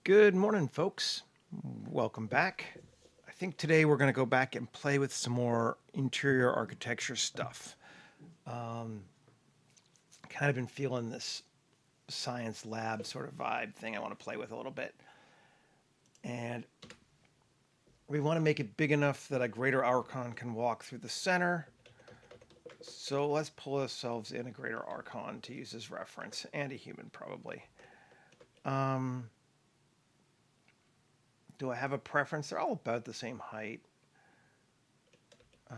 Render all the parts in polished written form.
Good morning, folks. Welcome back. I think today we're going to go back and play with some more interior architecture stuff. Kind of been feeling this science lab sort of vibe thing I want to play with a little bit. And we want to make it big enough that a greater archon can walk through the center. So let's pull ourselves in a greater archon to use as reference, and a human probably. Do I have a preference? They're all about the same height. I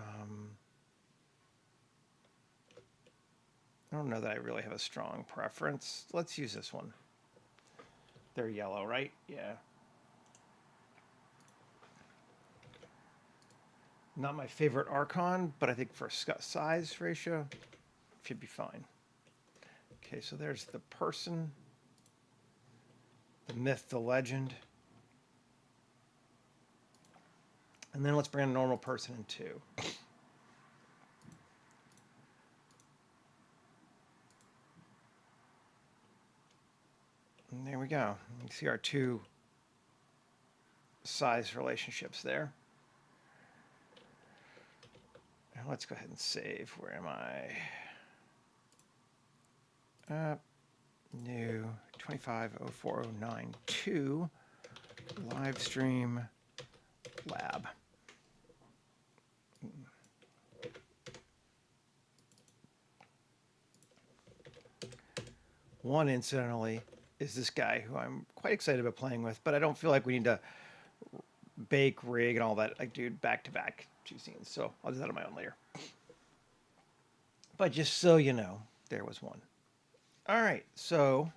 don't know that I really have a strong preference. Let's use this one. They're yellow, right? Yeah. Not my favorite Archon, but I think for size ratio, should be fine. Okay, so there's the person, the myth, the legend. And then let's bring a normal person in too. And there we go. You can see our two size relationships there. Now let's go ahead and save. Where am I? New 2504092 live stream lab. One, incidentally, is this guy who I'm quite excited about playing with, but I don't feel like we need to bake, rig, and all that. Like, do back-to-back two scenes, so I'll do that on my own later. But just so you know, there was one. All right, so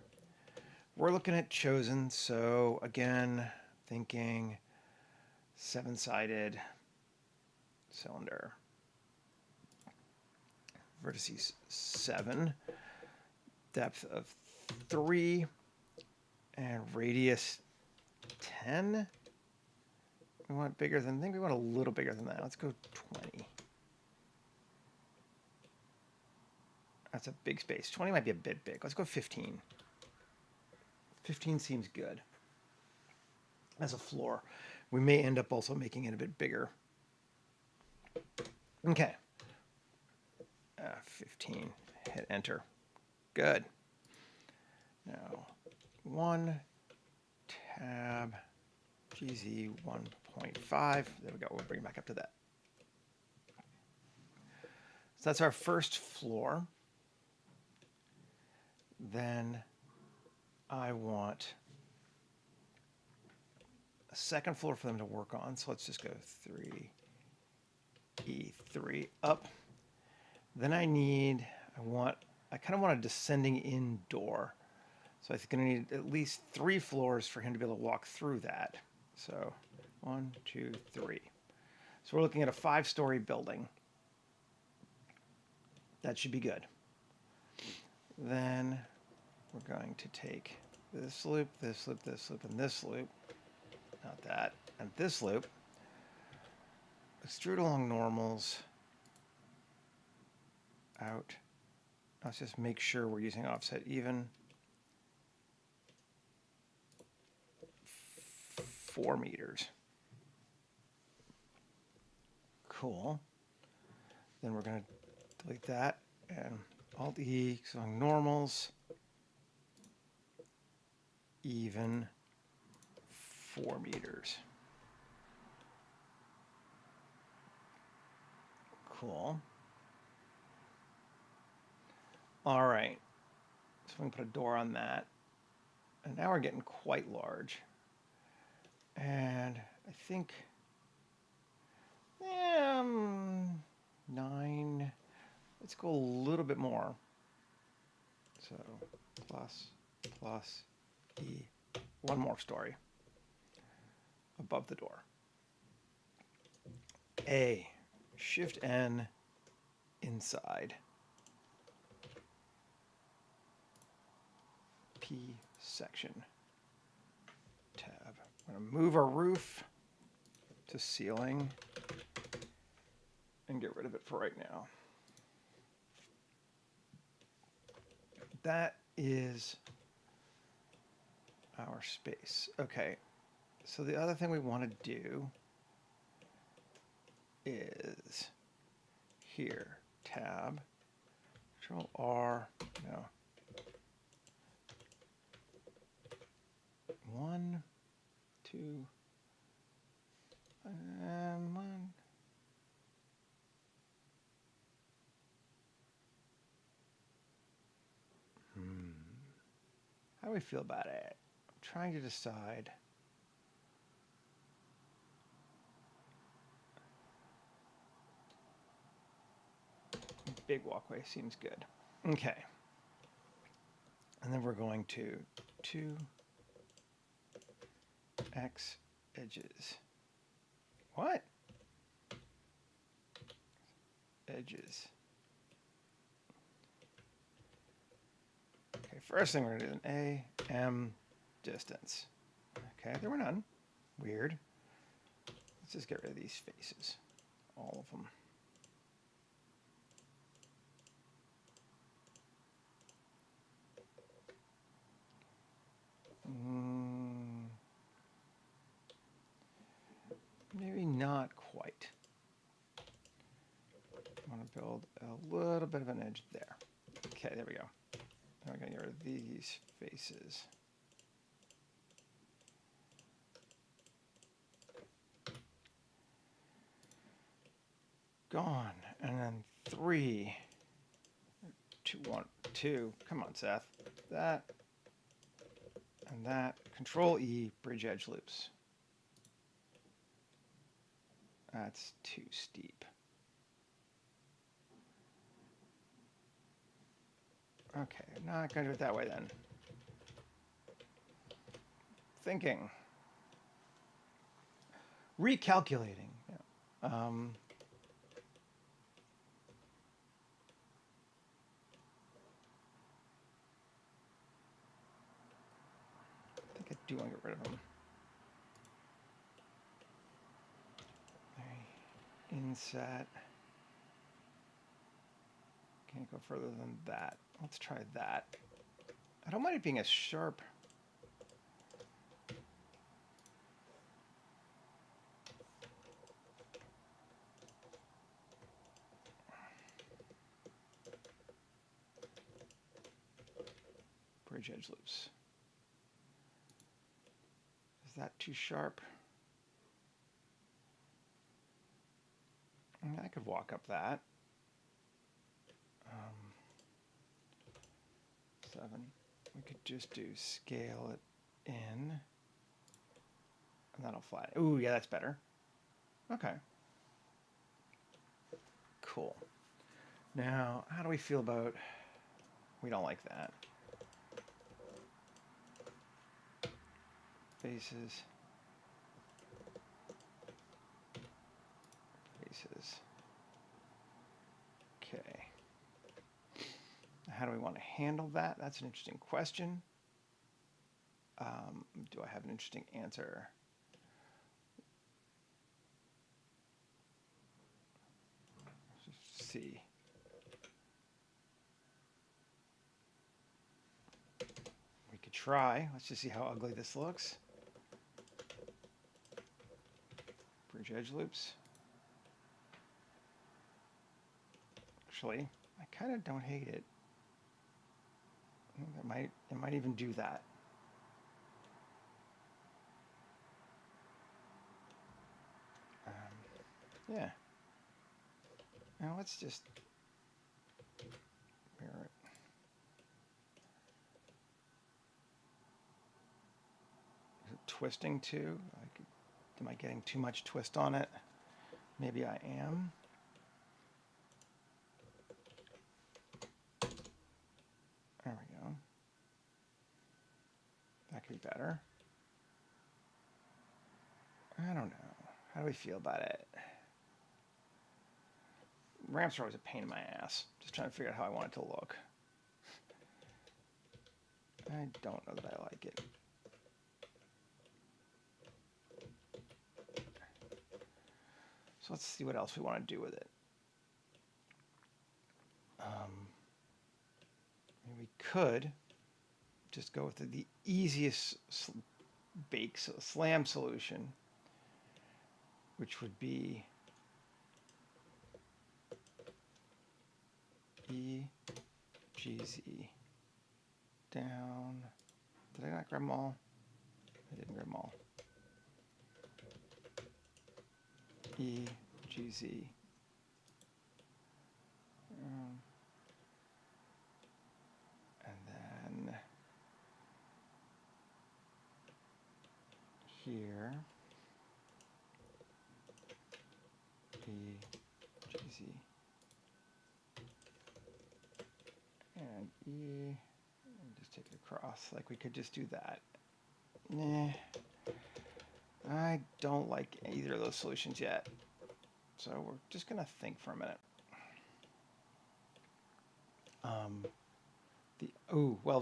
we're looking at chosen. So again, thinking 7-sided cylinder. Vertices 7, depth of 3, and radius 10. We want bigger than, I think we want a little bigger than that. Let's go 20. That's a big space. 20 might be a bit big. Let's go 15. 15 seems good as a floor. We may end up also making it a bit bigger. Okay. 15. Hit enter. Good. Now, 1 tab GZ 1.5. There we go. We'll bring it back up to that. So that's our first floor. Then I want a second floor for them to work on. So let's just go 3E3 up. Then I kind of want a descending in door. So I'm going to need at least 3 floors for him to be able to walk through that. So 1, 2, 3. So we're looking at a 5-story building. That should be good. Then we're going to take this loop, this loop, this loop, and this loop. Not that. And this loop. Extrude along normals. Out. Let's just make sure we're using offset even. 4 meters. Cool. Then we're going to delete that and Alt-E, so on normals, even 4 meters. Cool. All right. So we can put a door on that. And now we're getting quite large. And I think 9. Let's go a little bit more. So plus E. One more story above the door. A. Shift N inside. P section. Tab. I'm going to move our roof to ceiling and get rid of it for right now. That is our space. Okay, so the other thing we want to do is here, tab, Control R, no. 1, 2, and 1. How do we feel about it? I'm trying to decide. Big walkway seems good. Okay. And then we're going to 2x edges. What? Edges. Okay, first thing we're going to do an AM distance. Okay, there were none. Weird. Let's just get rid of these faces. All of them. Maybe not quite. I want to build a little bit of an edge there. Okay, there we go. Now we're going to get rid of these faces. Gone. And then 3, 2, 1, 2. Come on, Seth. That and that. Control E, bridge edge loops. That's too steep. Okay, not going to do it that way then. Thinking. Recalculating. Yeah. I think I do want to get rid of them. Inset. Can't go further than that. Let's try that. I don't mind it being as sharp. Bridge edge loops. Is that too sharp? I could walk up that. 7. We could just do scale it in. And that'll flatten. Ooh, yeah, that's better. Okay. Cool. Now, how do we feel about... We don't like that. Faces. Faces. Okay. How do we want to handle that? That's an interesting question. Do I have an interesting answer? Let's just see. We could try. Let's just see how ugly this looks. Bridge edge loops. Actually, I kind of don't hate it. I think it might even do that. Yeah. Now let's just mirror it. Is it twisting too? Am I getting too much twist on it? Maybe I am. There we go. That could be better. I don't know. How do we feel about it? Ramps are always a pain in my ass. Just trying to figure out how I want it to look. I don't know that I like it. So let's see what else we want to do with it. We could just go with the easiest slam solution, which would be EGZ down. Did I not grab them all? I didn't grab them all. EGZ. And then here, EGZ. And E, and just take it across. Like we could just do that. Nah, I don't like either of those solutions yet. So we're just gonna think for a minute.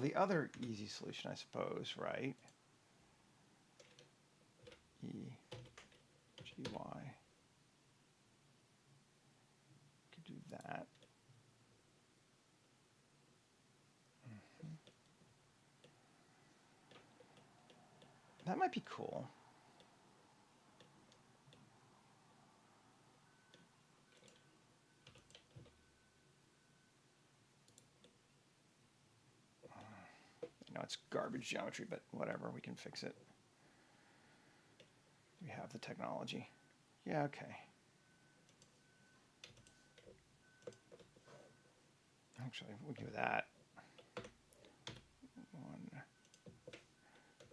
The other easy solution, I suppose, right? EGY. Could do that. That might be cool. I know it's garbage geometry, but whatever, we can fix it. We have the technology. Yeah, okay. Actually, we'll do that. 1,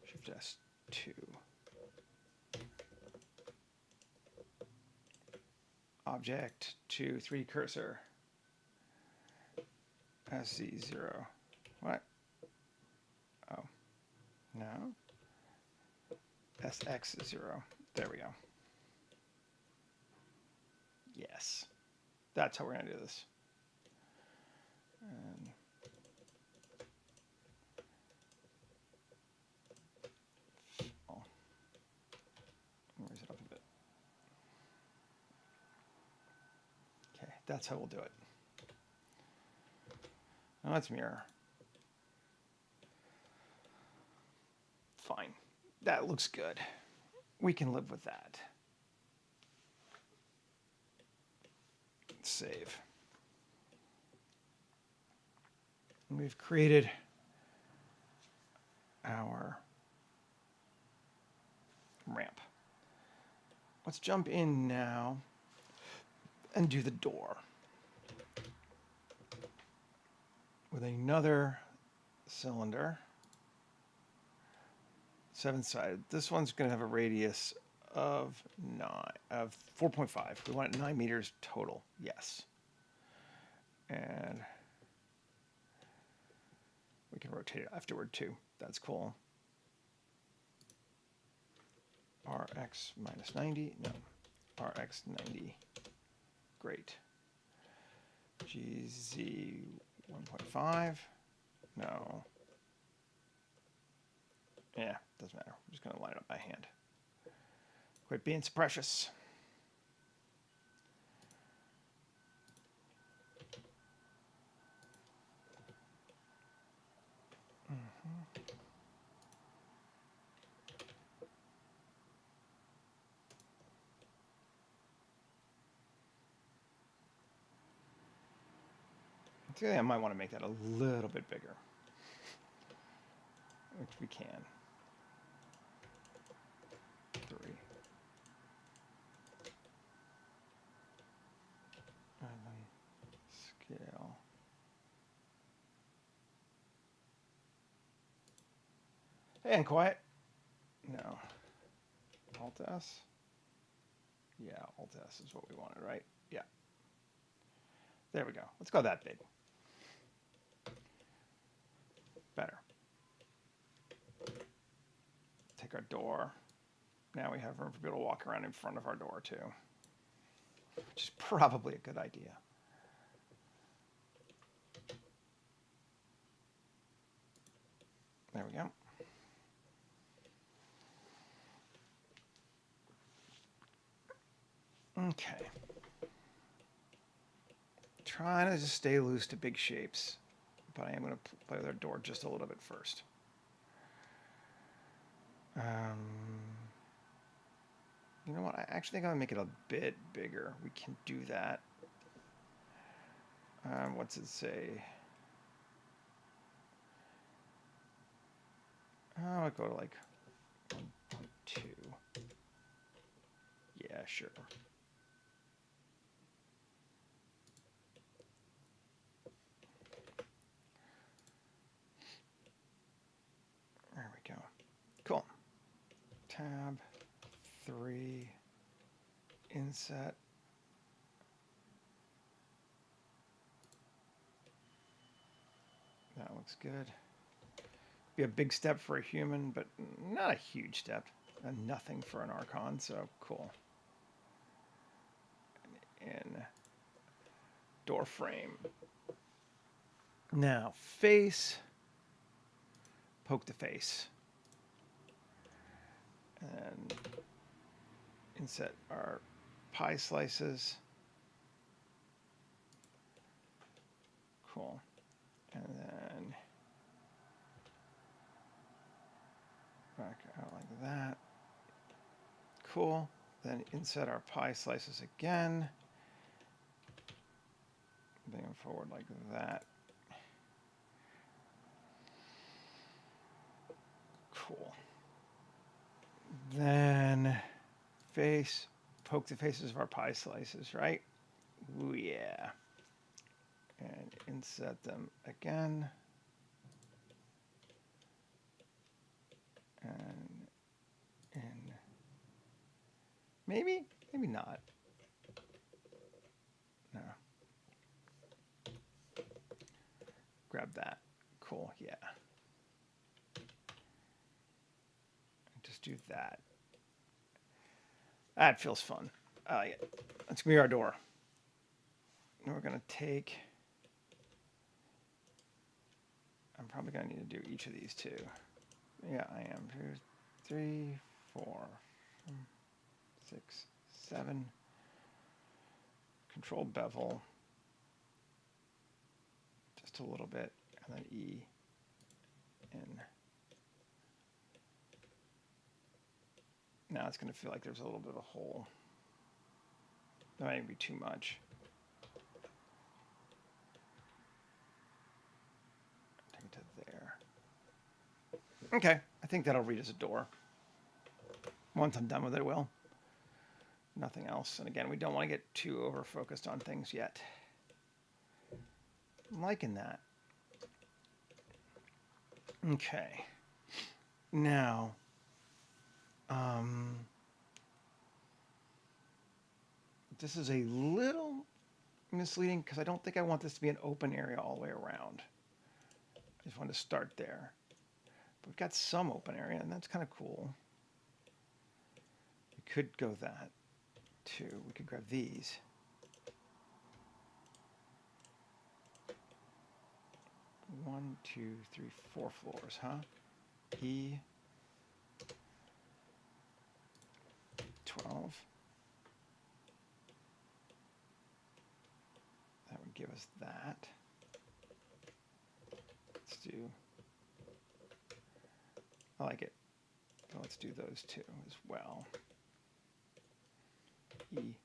Shift S, 2. Object to 3D cursor. SC0. What? Oh, no. SX0. There we go. Yes. That's how we're going to do this. And raise it up a bit. Okay, that's how we'll do it. Now let's mirror. Fine. That looks good. We can live with that. Save. And we've created our ramp. Let's jump in now and do the door with another cylinder, 7-sided. This one's going to have a radius of 4.5. We want it 9 meters total. Yes. And we can rotate it afterward too. That's cool. RX minus 90. No. RX 90. Great. GZ 1.5. No. Yeah, doesn't matter. I'm just going to line it up by hand. Quit being so precious. I might want to make that a little bit bigger, which we can. 3. And then scale. Hey, and quiet. No. Alt S. Yeah, Alt S is what we wanted, right? Yeah. There we go. Let's go that big. Better. Take our door. Now we have room for people to walk around in front of our door too, which is probably a good idea. There we go. Okay. Trying to just stay loose to big shapes, but I am going to play with our door just a little bit first. You know what? I actually think I'm gonna make it a bit bigger. We can do that. What's it say? I'll go to like 1.2. Yeah, sure. There we go. Cool. Tab 3, inset. That looks good. Be a big step for a human, but not a huge step. Nothing for an Archon, so cool. In door frame. Now, face. Poke the face. And inset our pie slices. Cool. And then back out like that. Cool. Then inset our pie slices again. Bring them forward like that. Cool. Then face, poke the faces of our pie slices, right? Ooh, yeah. And inset them again. And in. Maybe not. No. Grab that. Cool, yeah. Just do that. That feels fun. I like it. That's gonna be our door. And we're gonna take. I'm probably gonna need to do each of these too. Yeah, I am. 2, 3, 4, 6, 7. Control bevel. Just a little bit, and then E in. Now it's going to feel like there's a little bit of a hole. That might be too much. Take it to there. Okay, I think that'll read as a door. Once I'm done with it, it will. Nothing else. And again, we don't want to get too over-focused on things yet. I'm liking that. Okay. Now, this is a little misleading because I don't think I want this to be an open area all the way around. I just want to start there. But we've got some open area, and that's kind of cool. We could go that, too. We could grab these. One, two, three, 4 floors, huh? E 12. That would give us that. Let's do. I like it. So let's do those two as well. E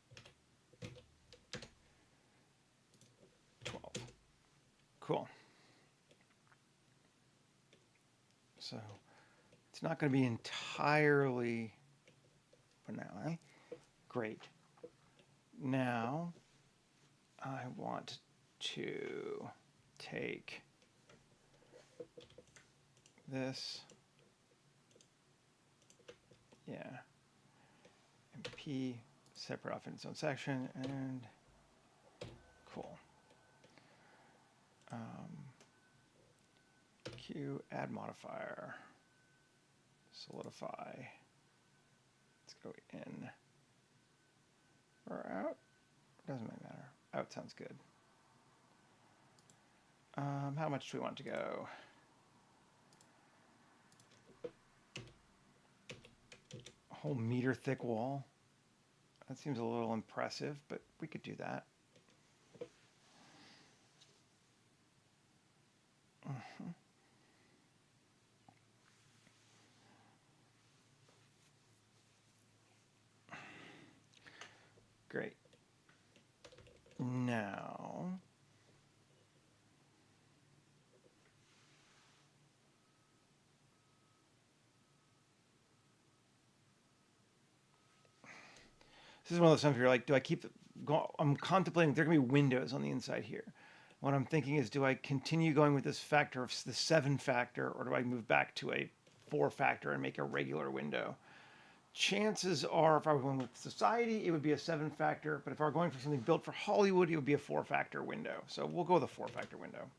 12. Cool. So it's not going to be entirely banal. Great. Now I want to take this. Yeah. And P separate off in its own section, and cool. Q add modifier. Solidify. Let's go in or out. Doesn't really matter. Out sounds good. How much do we want to go? A whole meter thick wall. That seems a little impressive, but we could do that. Great. Now, this is one of those times where you're like, do I keep I'm contemplating there are going to be windows on the inside here. What I'm thinking is, do I continue going with this factor of the 7 factor, or do I move back to a 4 factor and make a regular window? Chances are, if I were going with society, it would be a 7 factor, but if I were going for something built for Hollywood, it would be a 4 factor window. So we'll go with a 4 factor window.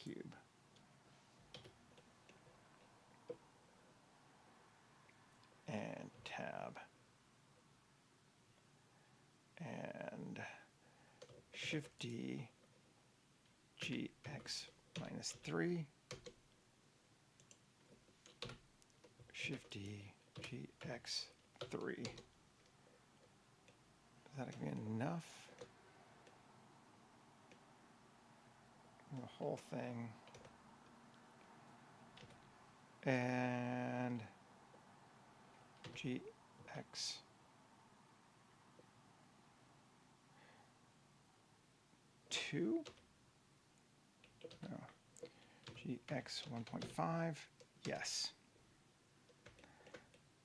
Cube. And tab. And Shift D, GX minus 3. Shift D, GX 3. Is that going to be enough? The whole thing. And GX. Two? No. GX 1.5. Yes.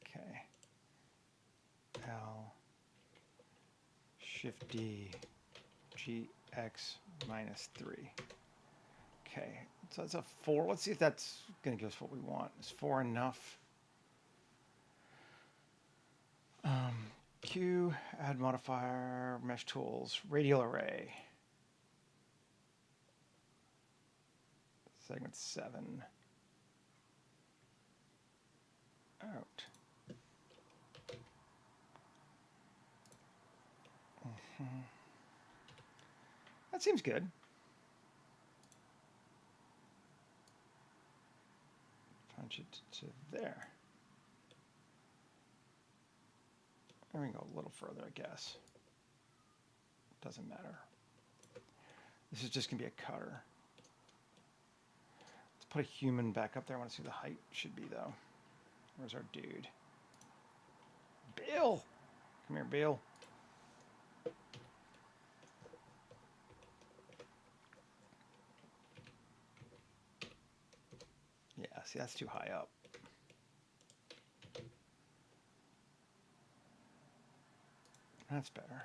Okay. L Shift D GX minus 3. Okay, so that's a 4. Let's see if that's going to give us what we want. Is 4 enough? Q, add modifier, mesh tools, radial array. Segment 7. Out. That seems good. Punch it to there. There we go, a little further, I guess. Doesn't matter. This is just going to be a cutter. Let's put a human back up there. I want to see what the height should be, though. Where's our dude? Bill! Come here, Bill. Yeah, see, that's too high up. That's better.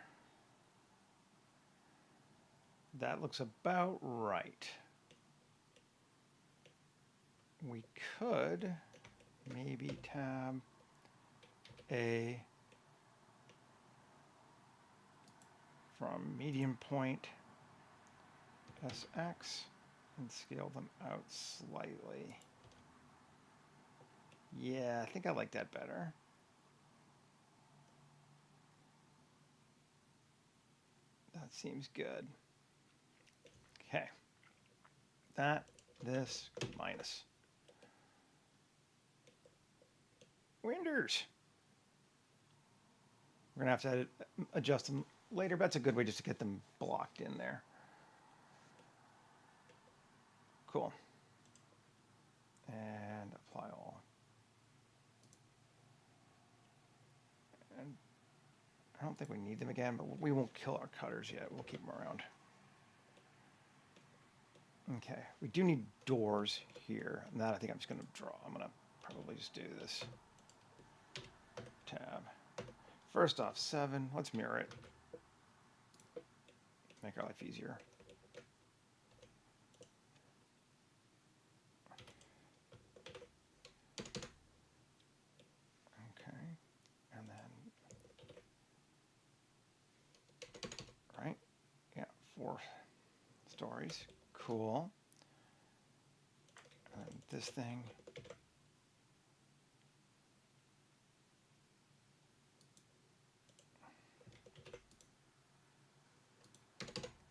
That looks about right. We could maybe tab A from medium point SX and scale them out slightly. Yeah, I think I like that better. That seems good. Okay. That, this, minus. Winders. We're going to have to adjust them later, but that's a good way just to get them blocked in there. Cool. And apply all. And I don't think we need them again, but we won't kill our cutters yet. We'll keep them around. Okay, we do need doors here. And that I think I'm just going to draw. I'm going to probably just do this. Tab. First off, 7. Let's mirror it. Make our life easier. Okay, and then, right? Yeah, 4 stories. Cool. And this thing.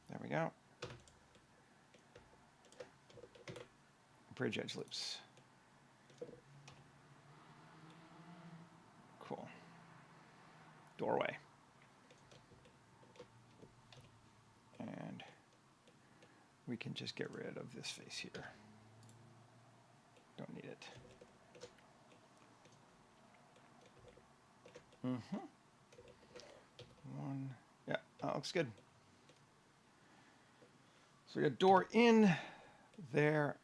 There we go. Bridge edge loops. Cool. Doorway. And we can just get rid of this face here. Don't need it. one. Yeah, that looks good. So we got door in there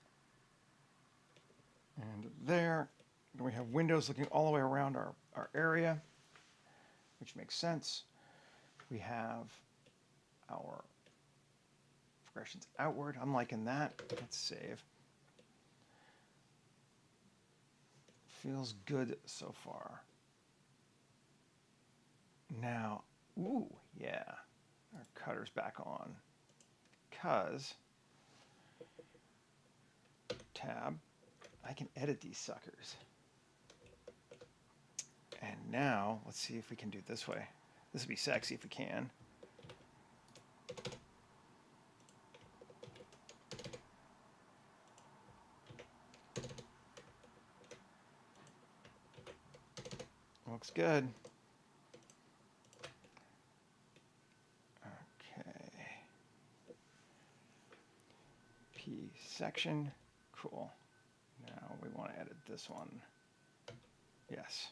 and there. And we have windows looking all the way around our area, which makes sense. We have our progressions outward. I'm liking that. Let's save. Feels good so far. Now, ooh, yeah, our cutter's back on. Because, tab, I can edit these suckers. And now, let's see if we can do it this way. This would be sexy if we can. Looks good. Okay. P section. Cool. Now we want to edit this one. Yes.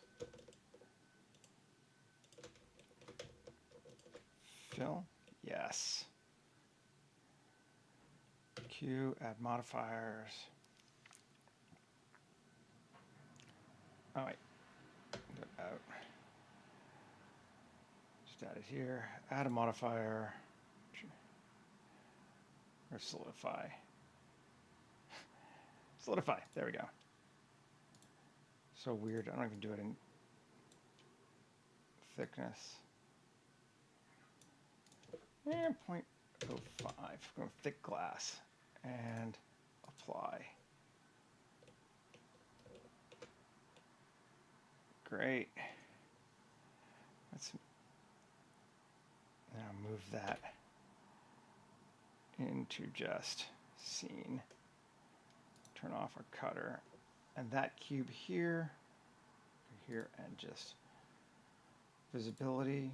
Fill. Yes. Q, add modifiers. Oh, wait. Go out. Just add it here. Add a modifier. Or solidify. Solidify. There we go. So weird. I don't even do it in thickness. And 0.05. Go thick glass. And apply. Great. Let's now move that into just scene. Turn off our cutter. And that cube here, and just visibility.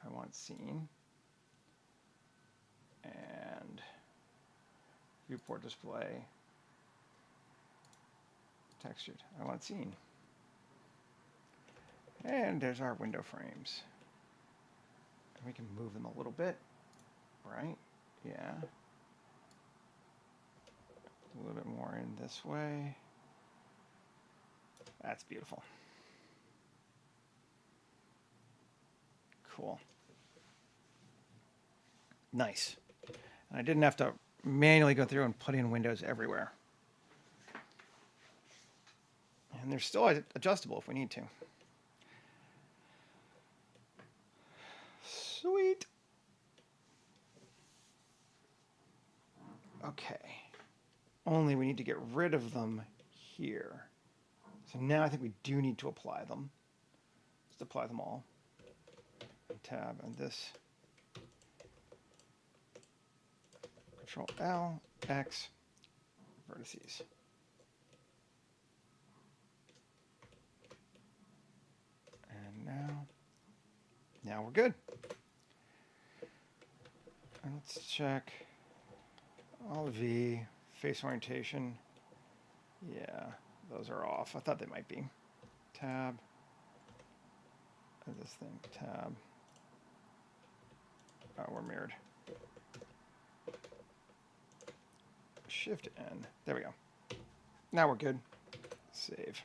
I want scene. And viewport display. Textured. I want scene. And there's our window frames. And we can move them a little bit, right? Yeah. A little bit more in this way. That's beautiful. Cool. Nice. And I didn't have to manually go through and put in windows everywhere. And they're still adjustable if we need to. Sweet. Okay. Only we need to get rid of them here. So now I think we do need to apply them. Just apply them all. Tab and this. Control L, X, vertices. And now we're good. And let's check all V, face orientation. Yeah, those are off. I thought they might be. Tab. And this thing, tab. Oh, we're mirrored. Shift N. There we go. Now we're good. Save.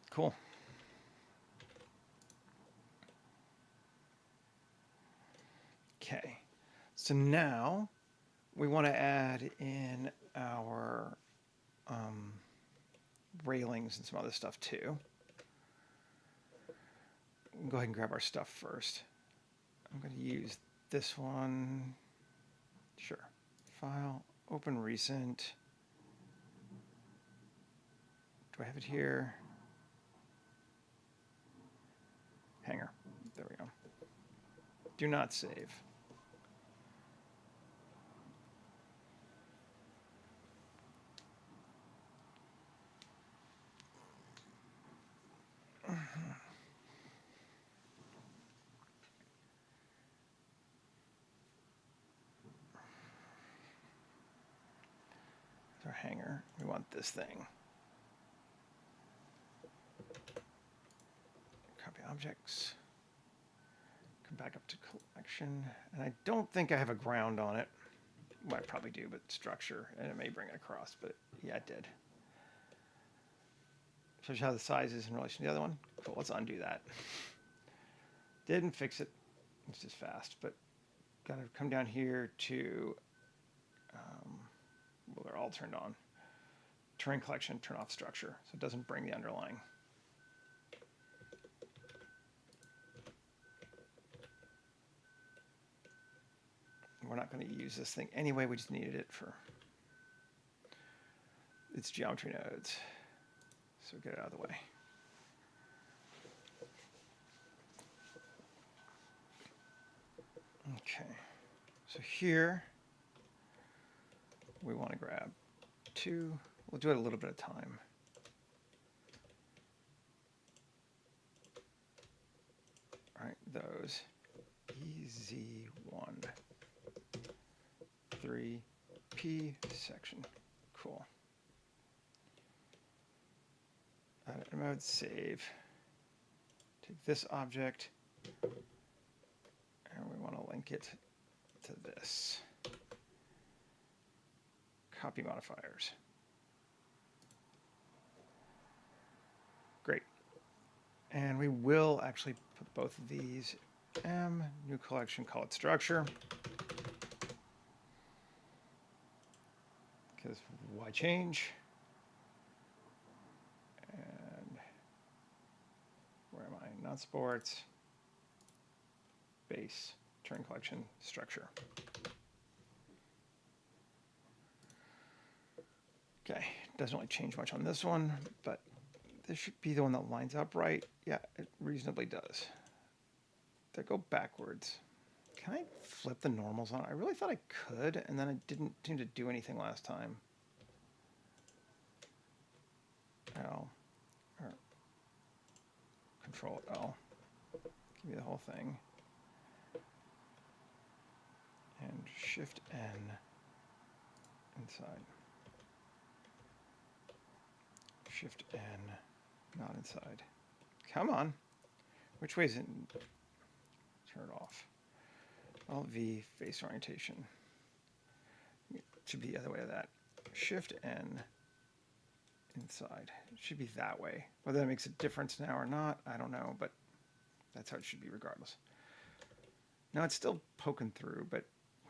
Cool. Okay. So now we want to add in our railings and some other stuff too. Go ahead and grab our stuff first. I'm going to use this one. Sure. File, open recent. Do I have it here? Hanger. There we go. Do not save. Our hanger. We want this thing. Copy objects. Come back up to collection. And I don't think I have a ground on it. Well, I probably do, but structure. And it may bring it across, but yeah, it did. Shows you how the size is in relation to the other one. Cool, let's undo that. Didn't fix it. It's just fast, but got to come down here to, well, they're all turned on. Terrain collection, turn off structure, so it doesn't bring the underlying. We're not going to use this thing anyway, we just needed it for its geometry nodes. So get it out of the way. Okay, so here we want to grab 2. We'll do it a little bit of time. All right, those EZ1 3P section. Cool. Edit mode, save. Take this object, and we want to link it to this. Copy modifiers. Great. And we will actually put both of these new collection, call it structure. Because why change? And where am I? Not sports. Base, terrain collection, structure. Okay, doesn't really change much on this one, but this should be the one that lines up right. Yeah, it reasonably does. They go backwards. Can I flip the normals on? I really thought I could, and then it didn't seem to do anything last time. L, or Control L. Give me the whole thing. And Shift N inside. Shift N, not inside. Come on. Which way is it? Turn it off. Alt V, face orientation. It should be the other way of that. Shift N inside. It should be that way. Whether that makes a difference now or not, I don't know, but that's how it should be regardless. Now it's still poking through, but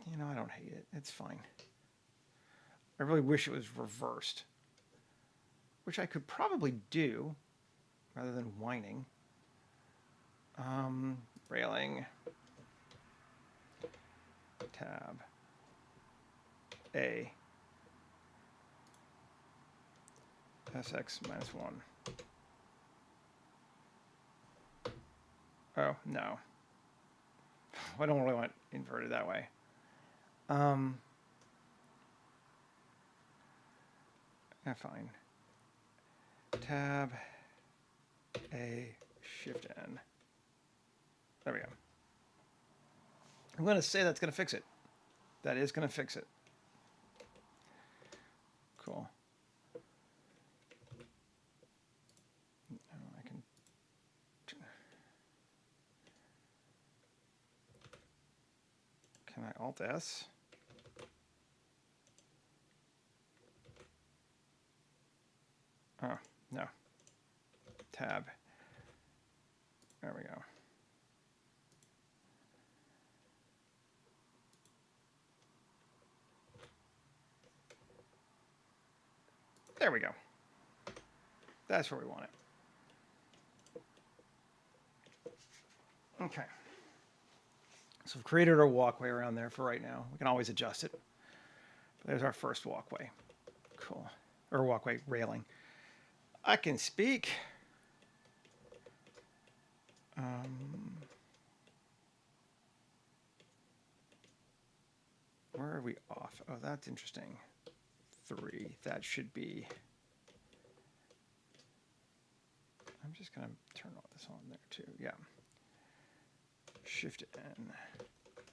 you know, I don't hate it. It's fine. I really wish it was reversed, which I could probably do rather than whining. Railing, tab, A, SX minus 1. Oh, no. I don't really want it inverted that way. Fine. Tab, A, Shift N. There we go. I'm going to say that's going to fix it. That is going to fix it. Cool. Now I can. Can I Alt S? Oh, no. Tab. There we go. There we go. That's where we want it. Okay. So we've created our walkway around there for right now. We can always adjust it. But there's our first walkway. Cool. Or walkway railing. I can speak. Where are we off? Oh, that's interesting. 3. That should be. I'm just going to turn all this on there too. Yeah. Shift N.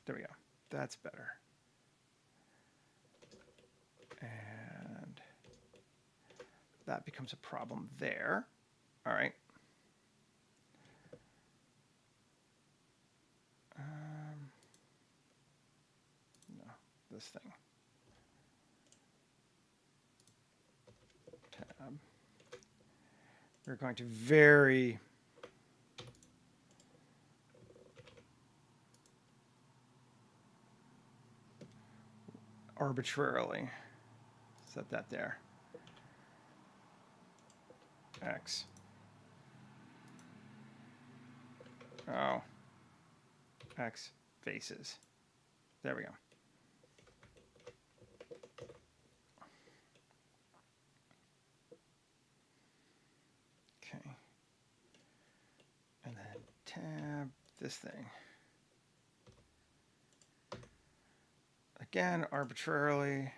There we go. That's better. And that becomes a problem there. All right. No, this thing. Tab. We're going to vary arbitrarily set that there. X. Oh. X faces. There we go. Okay. And then tab this thing. Again, arbitrarily.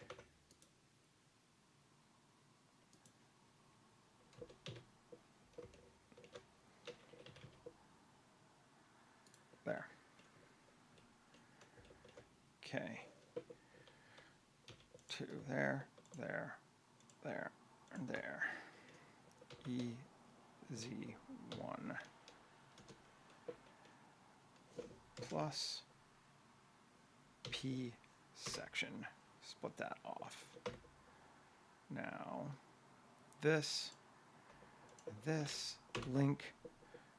There. Okay. 2 there, there, there, and there. EZ1 plus P section. Split that off. Now, this link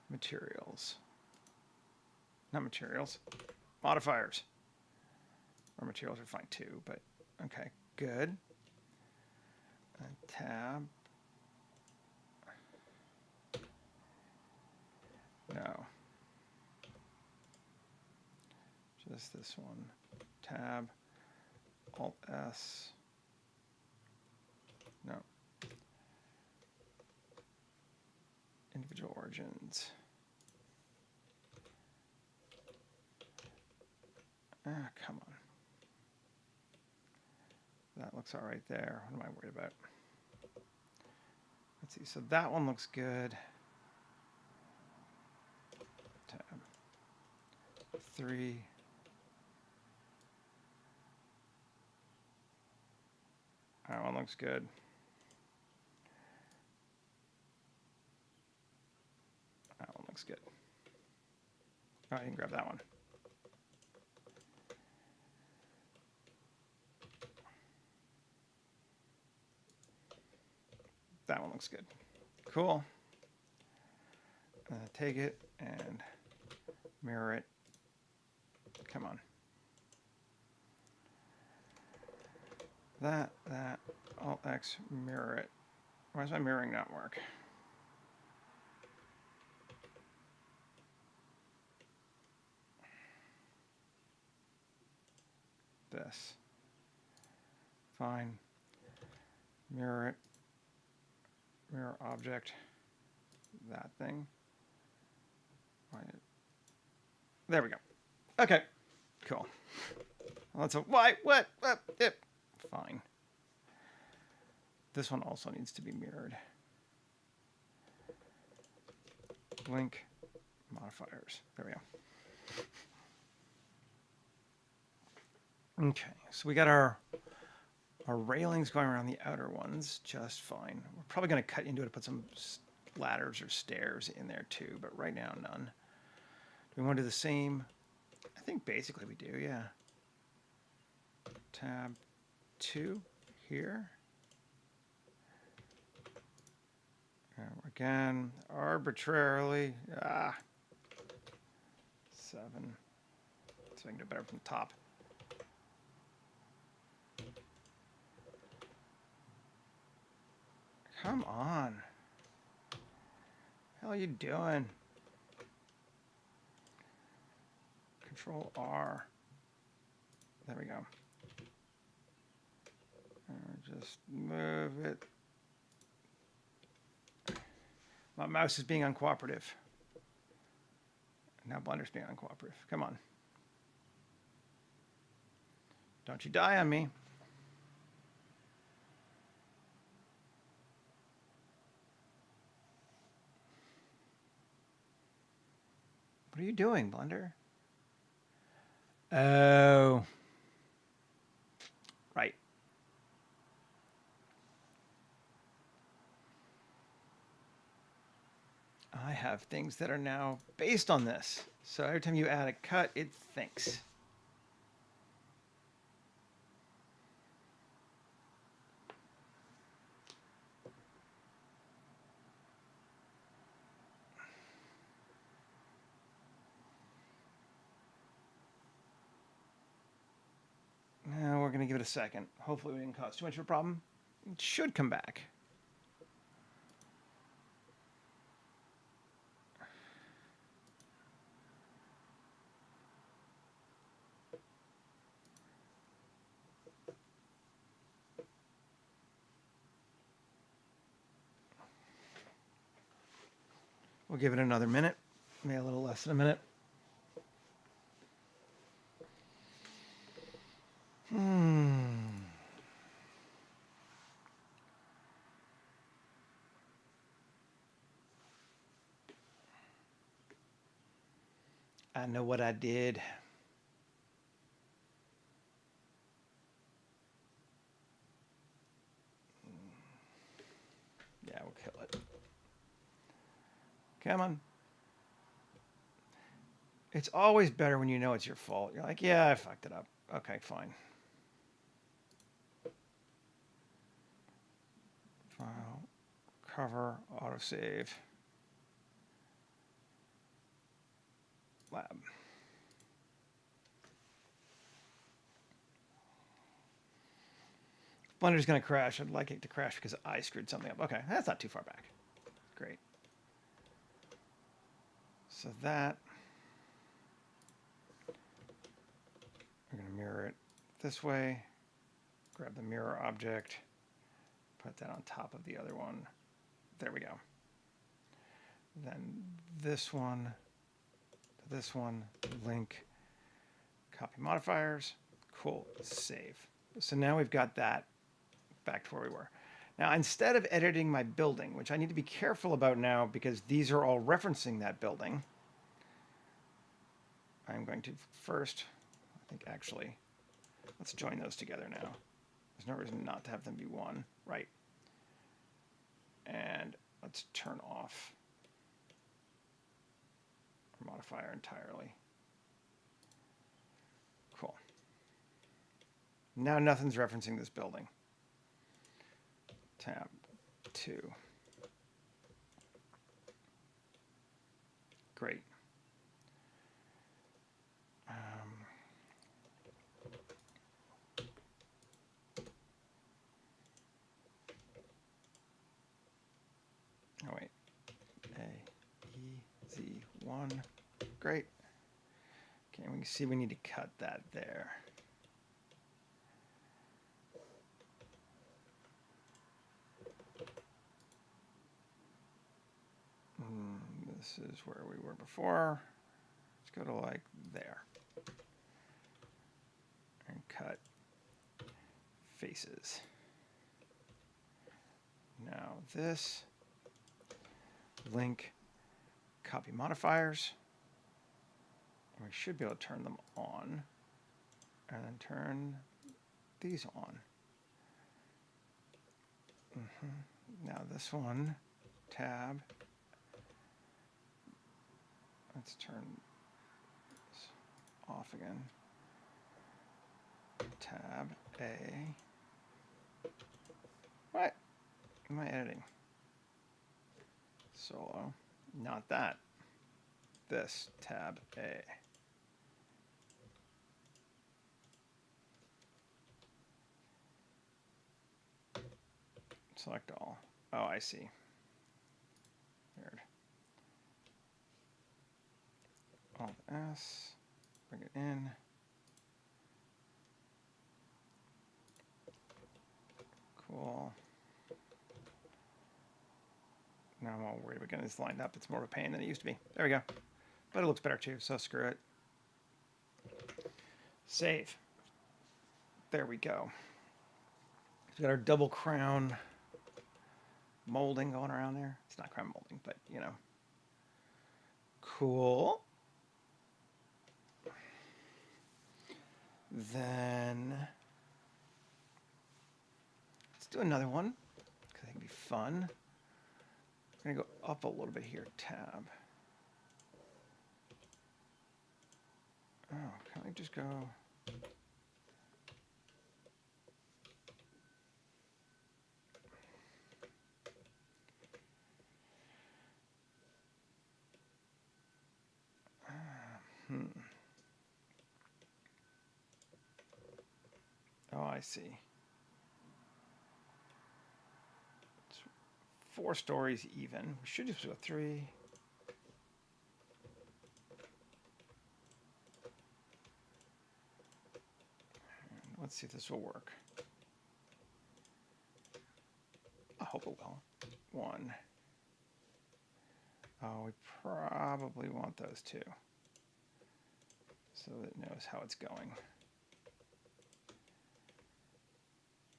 materials. Not materials, modifiers. Or materials are fine too, but okay, good. And tab. No. Just this one. Tab. Alt S. No. Individual origins. Ah, come on. That looks all right there. What am I worried about? Let's see. So that one looks good. Tab 3. That one looks good. That one looks good. Oh, I didn't grab that one. That one looks good. Cool. Take it and mirror it. Come on. That, Alt X, mirror it. Why does my mirroring not work? This. Fine. Mirror it. Mirror object. That thing. There we go. Okay. Cool. Let's why? What? Fine. This one also needs to be mirrored. Link modifiers. There we go. Okay, so we got our railings going around the outer ones just fine. We're probably going to cut into it to put some ladders or stairs in there too, but right now none. Do we want to do the same? I think basically we do, yeah. Tab 2 here. And again, arbitrarily, 7. So I can do better from the top. Come on. What the hell are you doing? Control R. There we go. And just move it. My mouse is being uncooperative. Now Blender's being uncooperative. Come on. Don't you die on me. What are you doing, Blender? Oh. Right. have things that are now based on this. So every time you add a cut, it thinks. Now we're going to give it a second. Hopefully we didn't cause too much of a problem. It should come back. We'll give it another minute, maybe a little less than a minute. I know what I did. Yeah, we'll kill it. Come on. It's always better when you know it's your fault. You're like, yeah, I fucked it up. Okay, fine. File, cover, autosave, lab. Blender's going to crash. I'd like it to crash because I screwed something up. Okay, that's not too far back. Great. So that, we're going to mirror it this way. Grab the mirror object, put that on top of the other one. There we go. Then this one, link, copy modifiers. Cool, save. So now we've got that back to where we were. Now, instead of editing my building, which I need to be careful about now because these are all referencing that building, I'm going to first, I think actually, let's join those together now. There's no reason not to have them be one, right? And let's turn off our modifier entirely. Cool. Now nothing's referencing this building. Tab 2. Great. Oh wait, AEZ1, great. Okay, we can see we need to cut that there. This is where we were before. Let's go to like there. And cut faces. Now this, link, copy modifiers. And we should be able to turn them on. And then turn these on. Now this one, tab. Let's turn this off again. Tab A. What am I editing? Solo. Not that. This, tab A. Select all. Oh, I see. Weird. Alt S, bring it in. Cool. Now I'm all worried about getting this lined up. It's more of a pain than it used to be. There we go. But it looks better too, so screw it. Save. There we go. We've got our double crown molding going around there. It's not crown molding, but you know. Cool. Then let's do another one because it can be fun. I'm going to go up a little bit here, tab. Oh, can I just go? Oh, I see. It's 4 stories even. We should just go 3. Let's see if this will work. I hope it will. 1. Oh, we probably want those 2, so it knows how it's going.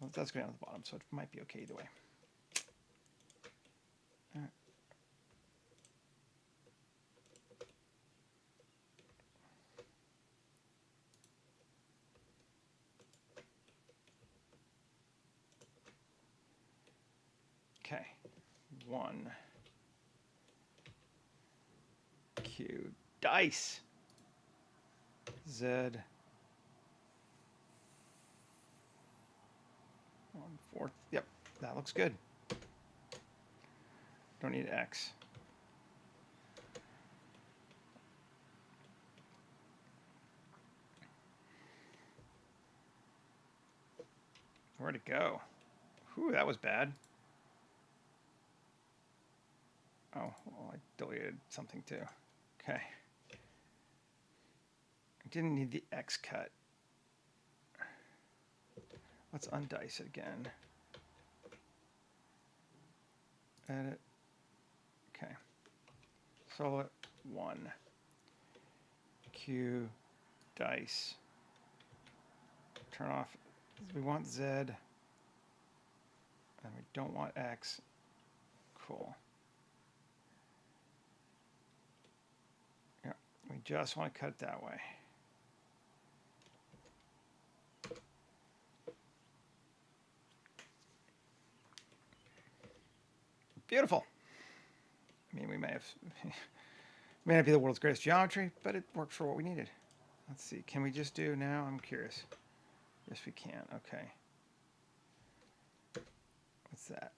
Well, that's going on the bottom, so it might be okay either way. All right. Okay, 1. Q. Dice. Z. 1/4. Yep, that looks good. Don't need X. Where'd it go? Whew, that was bad. Oh, well, I deleted something too. Okay. I didn't need the X cut. Let's undice it again. Edit. Okay. Solid 1. Q. Dice. Turn off. We want Z. And we don't want X. Cool. Yeah, we just want to cut it that way. Beautiful. I mean, we may have, may not be the world's greatest geometry, but it worked for what we needed. Let's see, can we just do now? I'm curious. Yes, we can. Okay. What's that?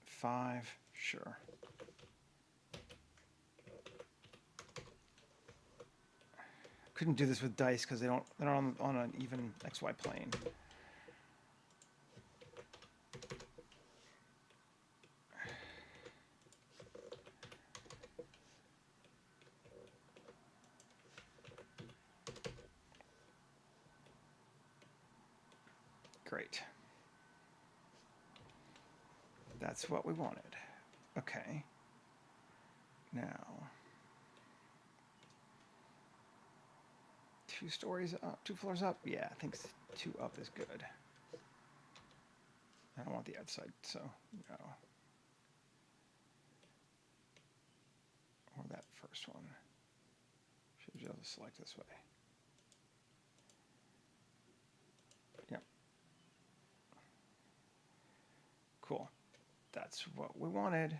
5, sure. Couldn't do this with dice because they're not on an even XY plane. Great. That's what we wanted. Okay. Now, 2 stories up, 2 floors up? Yeah, I think 2 up is good. I don't want the outside, so no. Or that first one. Should be able to select this way. Yep. Cool. That's what we wanted.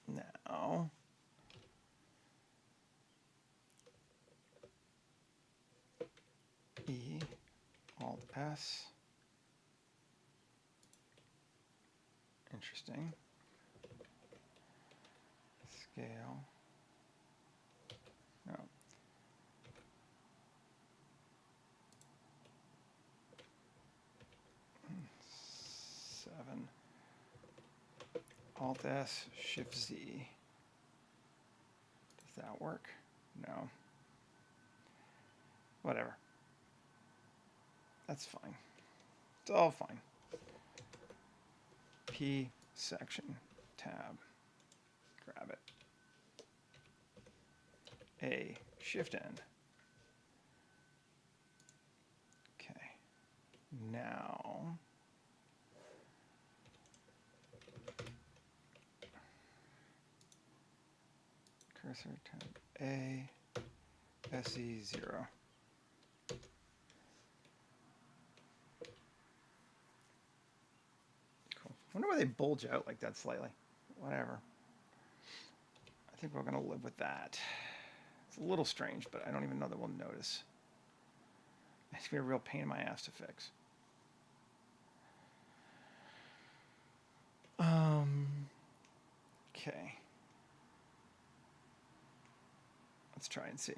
Now, E, Alt S. Interesting. Scale. No. Seven. Alt S, Shift Z. Does that work? No. Whatever. That's fine. It's all fine. P section tab. Grab it. A Shift N. Okay. Now cursor tab A SE0. Cool. Wonder why they bulge out like that slightly. Whatever. I think we're gonna live with that. It's a little strange, but I don't even know that we'll notice. It's gonna be a real pain in my ass to fix. Okay. Let's try and see.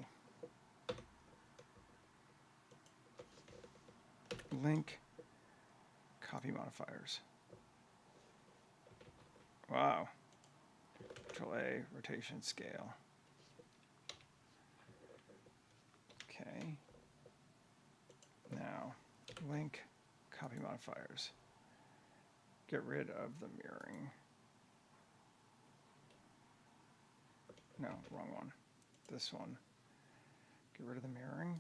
Link, copy modifiers. Wow. Control A, rotation scale. Okay. Now, link, copy modifiers. Get rid of the mirroring. No, wrong one. This one. Get rid of the mirroring.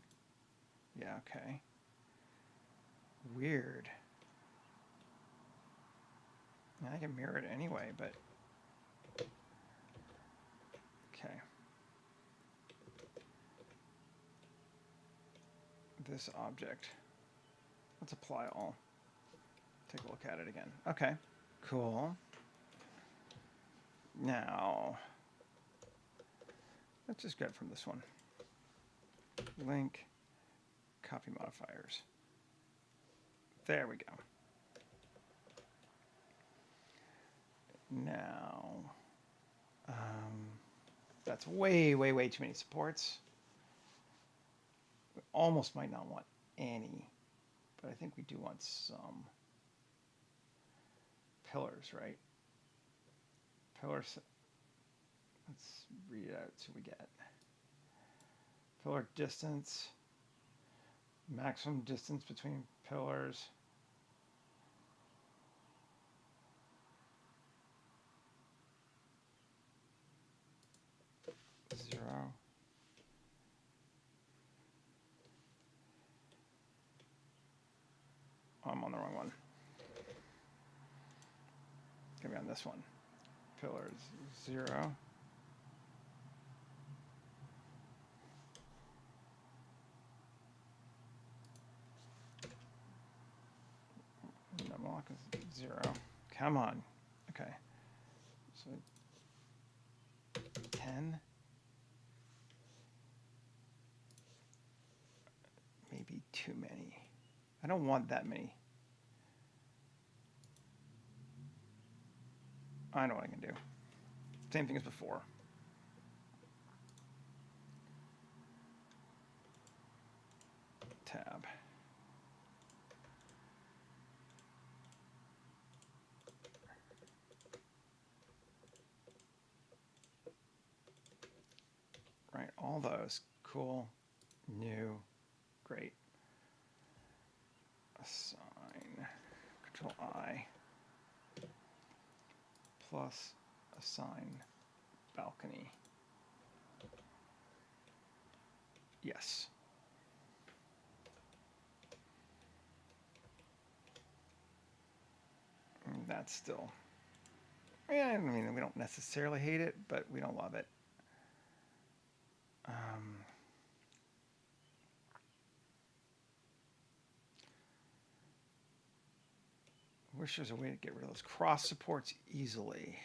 Yeah, okay. Weird. I can mirror it anyway, but okay. This object. Let's apply all. Take a look at it again. Okay, cool. Now, let's just get from this one. Link, copy modifiers. There we go. Now, that's way, way, way too many supports. We almost might not want any, but I think we do want some pillars, right? Pillars. Let's read it out so we get pillar distance, maximum distance between pillars. Zero. Oh, I'm on the wrong one. Give me on this one. Pillars 0. Numlock is 0. Come on. Okay. So 10. Maybe too many. I don't want that many. I know what I can do. Same thing as before. Tab. Right, all those. Cool. New. Great. Assign. Control I. Plus assign balcony. Yes. And that's still, yeah, I mean, we don't necessarily hate it, but we don't love it. Wish there's a way to get rid of those cross supports easily.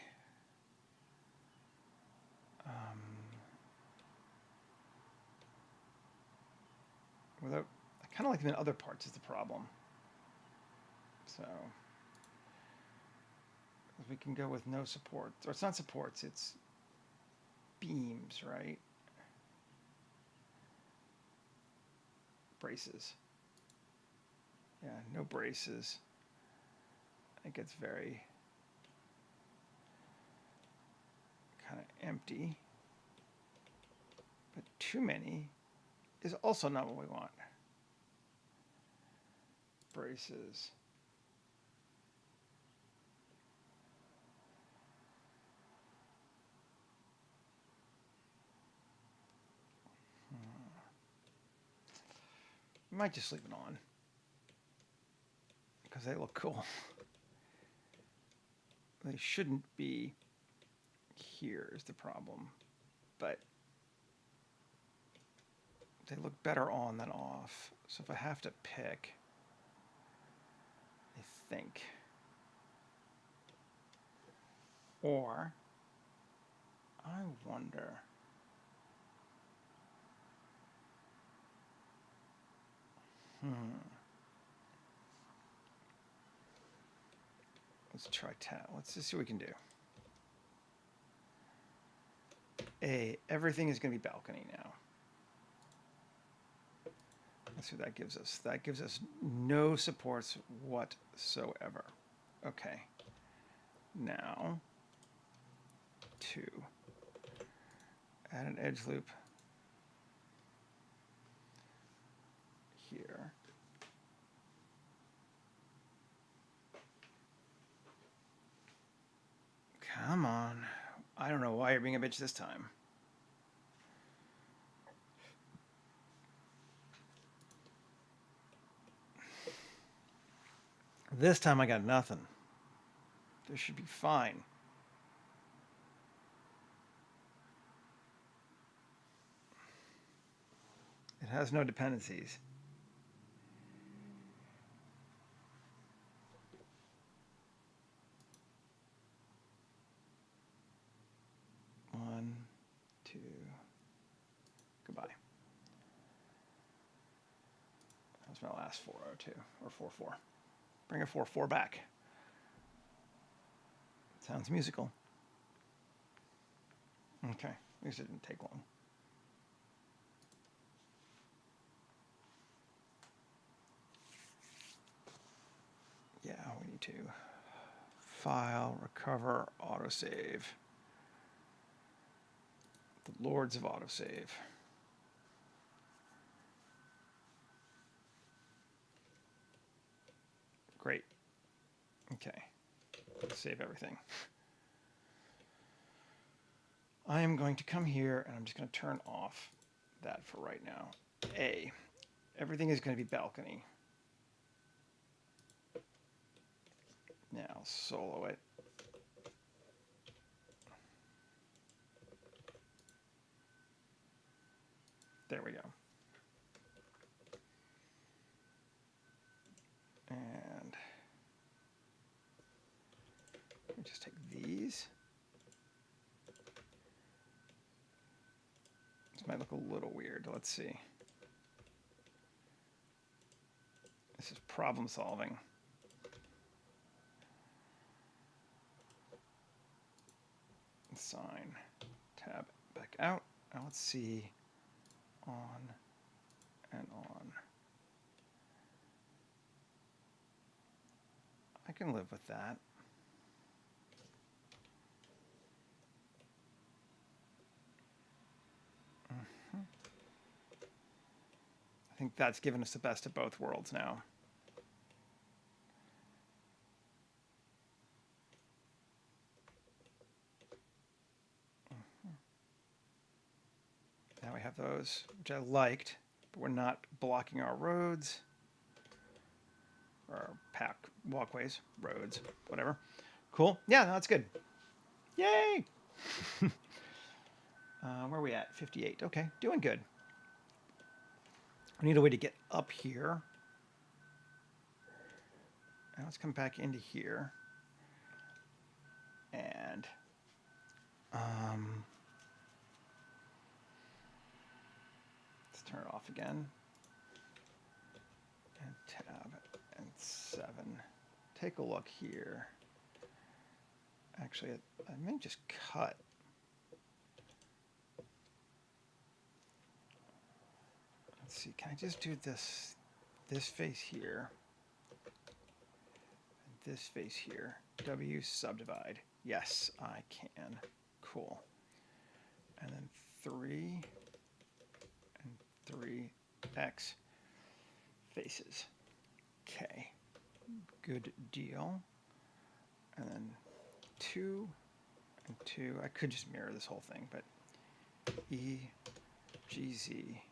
Without, I kind of like them in other parts is the problem. So we can go with no supports, or it's not supports, it's beams, right? Braces. Yeah, no braces. I think it's very kind of empty. But too many is also not what we want. Braces. We might just leave it on because they look cool. They shouldn't be here is the problem, but they look better on than off. So if I have to pick, I think, or I wonder, Let's try tab. Let's just see what we can do. Everything is going to be balcony now. Let's see what that gives us. That gives us no supports whatsoever. Okay. Now, 2. Add an edge loop here. Come on. I don't know why you're being a bitch this time. This time I got nothing. This should be fine. It has no dependencies. One, 2. Goodbye. That was my last 402 or 4-4. Bring a 4-4 back. Sounds musical. Okay, at least it didn't take long. Yeah, we need to file, recover, autosave. The lords of autosave. Great. Okay. Save everything. I am going to come here and I'm just going to turn off that for right now. Everything is going to be balcony. Now solo it. There we go. And let me just take these. This might look a little weird. Let's see. This is problem solving. Sign, tab back out. Now let's see on and on. I can live with that. I think that's given us the best of both worlds now. Now we have those, which I liked, but we're not blocking our roads, or our pack walkways, roads, whatever. Cool. Yeah, no, that's good. Yay! Where are we at? 58. Okay, doing good. We need a way to get up here. Now let's come back into here. And let's turn it off again. And tab and 7. Take a look here. Actually, I may just cut. Let's see, can I just do this face here, and this face here, W subdivide. Yes, I can. Cool. And then 3 and 3x faces. Okay, good deal. And then 2 and 2. I could just mirror this whole thing, but E, G, Z.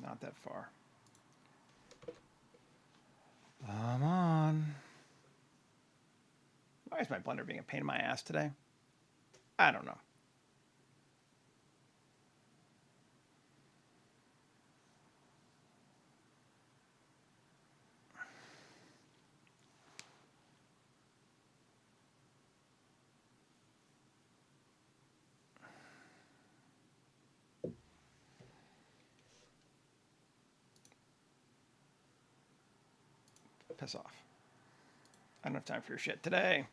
Not that far. Come on. Why is my blender being a pain in my ass today? I don't know. Piss off. I don't have time for your shit today.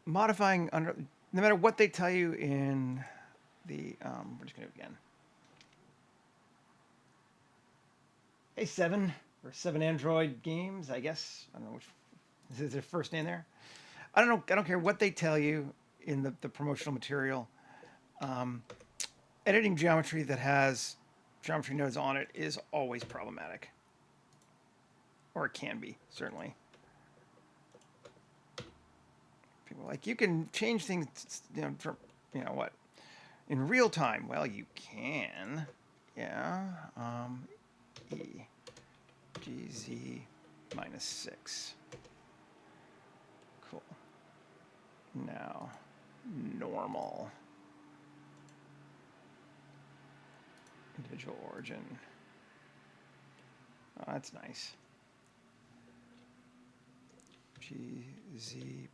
Modifying under, no matter what they tell you in the, we're just going to do it again. Hey, 7 or 7 Android games, I guess. I don't know which, is their first name there? I don't know. I don't care what they tell you in the promotional material. Editing geometry that has geometry nodes on it is always problematic. Or it can be, certainly. People are like, you can change things, for, what? In real time. Well, you can. Yeah. E. GZ minus 6. Cool. Now, normal. Individual origin. Oh, that's nice. GZ.1.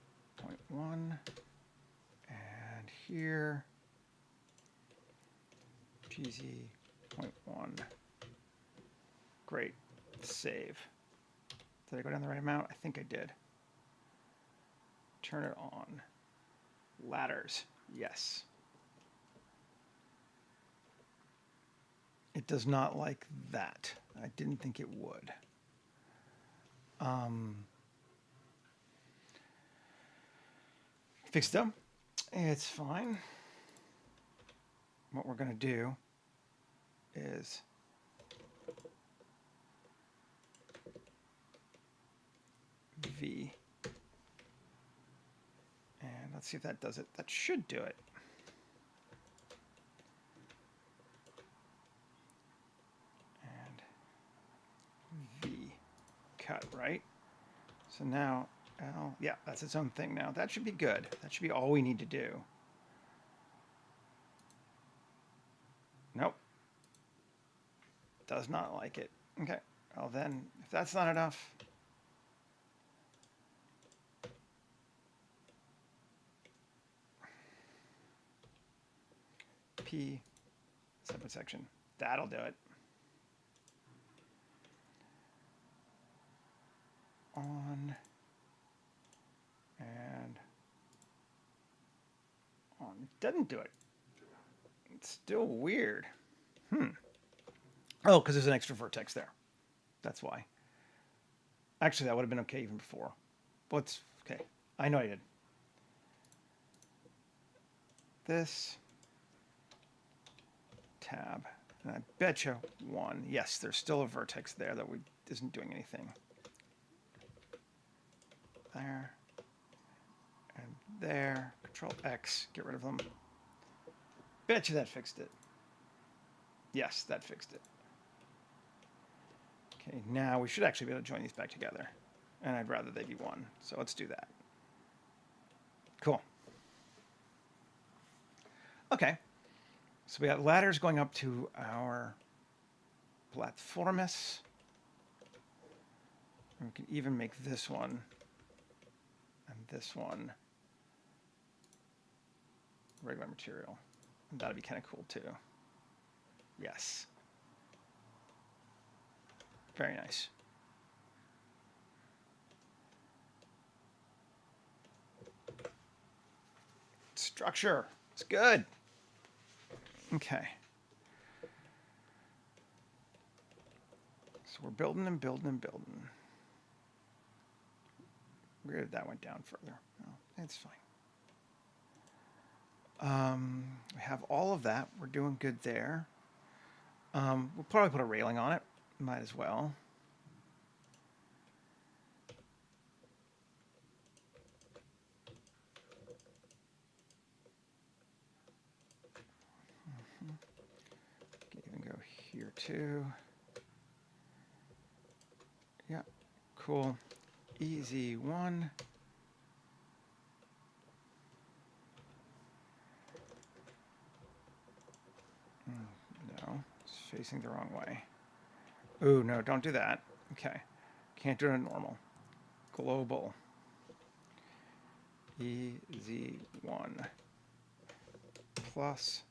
And here, GZ.1. Great. Save. Did I go down the right amount? I think I did. Turn it on. Ladders. Yes. It does not like that. I didn't think it would. Fixed them. It's fine. What we're going to do is V. And let's see if that does it. That should do it. And V. Cut, right? So now, L, yeah, that's its own thing now. That should be good. That should be all we need to do. Nope. Does not like it. Okay. Well, then, if that's not enough, P, separate section. That'll do it. On and on. It doesn't do it. It's still weird. Oh, because there's an extra vertex there. That's why. Actually, that would have been okay even before. What's okay? I know I did. This tab, and I betcha 1. Yes, there's still a vertex there that isn't doing anything. There and there. Control X, get rid of them. Betcha that fixed it. Yes, that fixed it. Okay, now we should actually be able to join these back together. And I'd rather they be 1. So let's do that. Cool. Okay. So we got ladders going up to our platformus. And we can even make this one and this one regular material. And that'd be kind of cool too. Yes. Very nice. Structure. It's good. Okay. So we're building and building and building. Weird that went down further. No, it's fine. We have all of that. We're doing good there. We'll probably put a railing on it. Might as well. Can even go here too. Yeah, cool. Easy one. No, it's facing the wrong way. Ooh, no, don't do that. Okay. Can't do it in normal. global EZ1 plus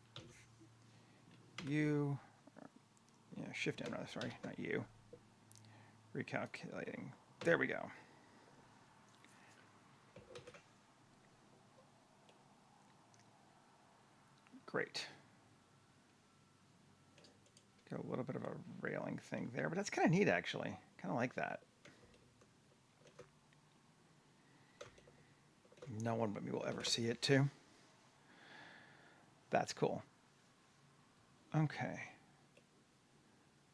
U, yeah, shift N rather, sorry, not U. Recalculating. There we go. Great. Got a little bit of a railing thing there, but that's kind of neat actually. Kind of like that. No one but me will ever see it too. That's cool. Okay.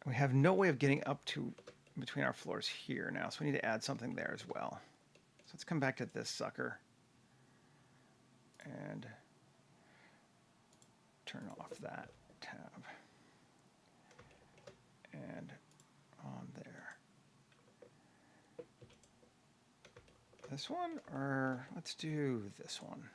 We have no way of getting up to between our floors here now, so we need to add something there as well. So let's come back to this sucker and turn off that tab. And on there. This one, or let's do this one.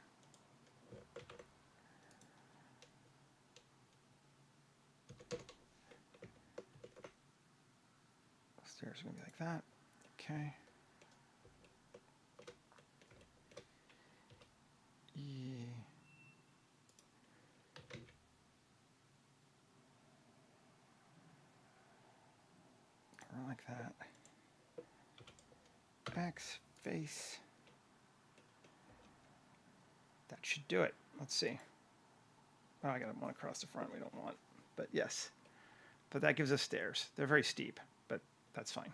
Stairs are going to be like that. Okay. Like that. X face. That should do it. Let's see. Oh, I got one across the front we don't want. But yes. But that gives us stairs. They're very steep, but that's fine.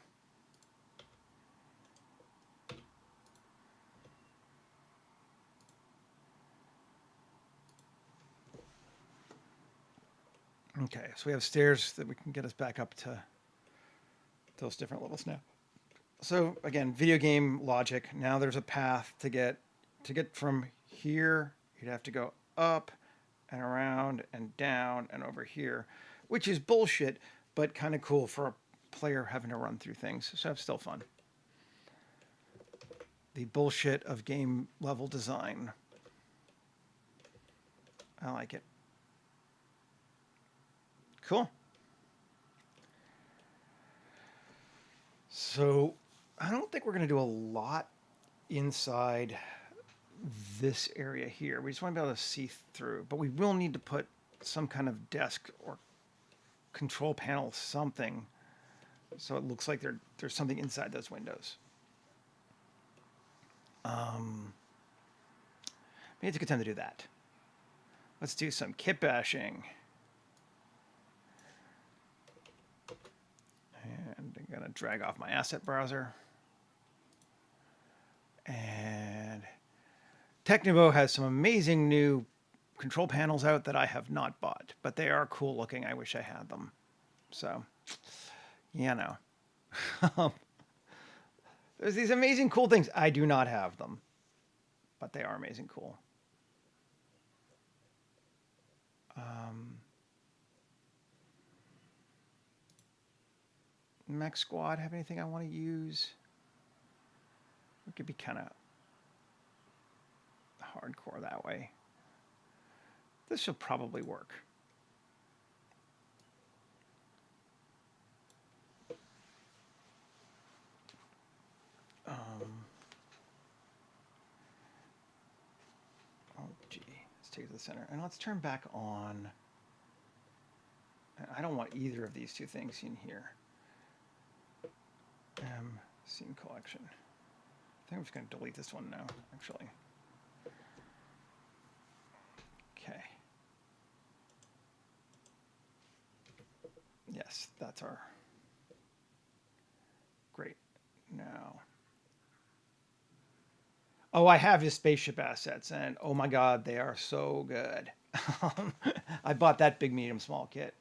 Okay, so we have stairs that we can get us back up to those different levels now. So again, video game logic. Now there's a path to get from here. You'd have to go up and around and down and over here, which is bullshit, but kind of cool for a player having to run through things. So it's still fun. The bullshit of game level design. I like it. Cool. So I don't think we're going to do a lot inside this area here. We just want to be able to see through, but we will need to put some kind of desk or control panel, something, so it looks like there's something inside those windows. Maybe it's a good time to do that. Let's do some kit bashing. And I'm going to drag off my asset browser. And Technivo has some amazing new control panels out that I have not bought, but they are cool looking. I wish I had them. So, you know. There's these amazing cool things. I do not have them, but they are amazing cool. Mech Squad have anything I want to use? It could be kind of hardcore that way. This should probably work. Oh gee, let's take it to the center and let's turn back on. I don't want either of these two things in here. Scene collection. I think I'm just going to delete this one now, actually. Okay. Yes, that's our... Great. Now... Oh, I have his spaceship assets, and oh my god, they are so good. I bought that big, medium, small kit,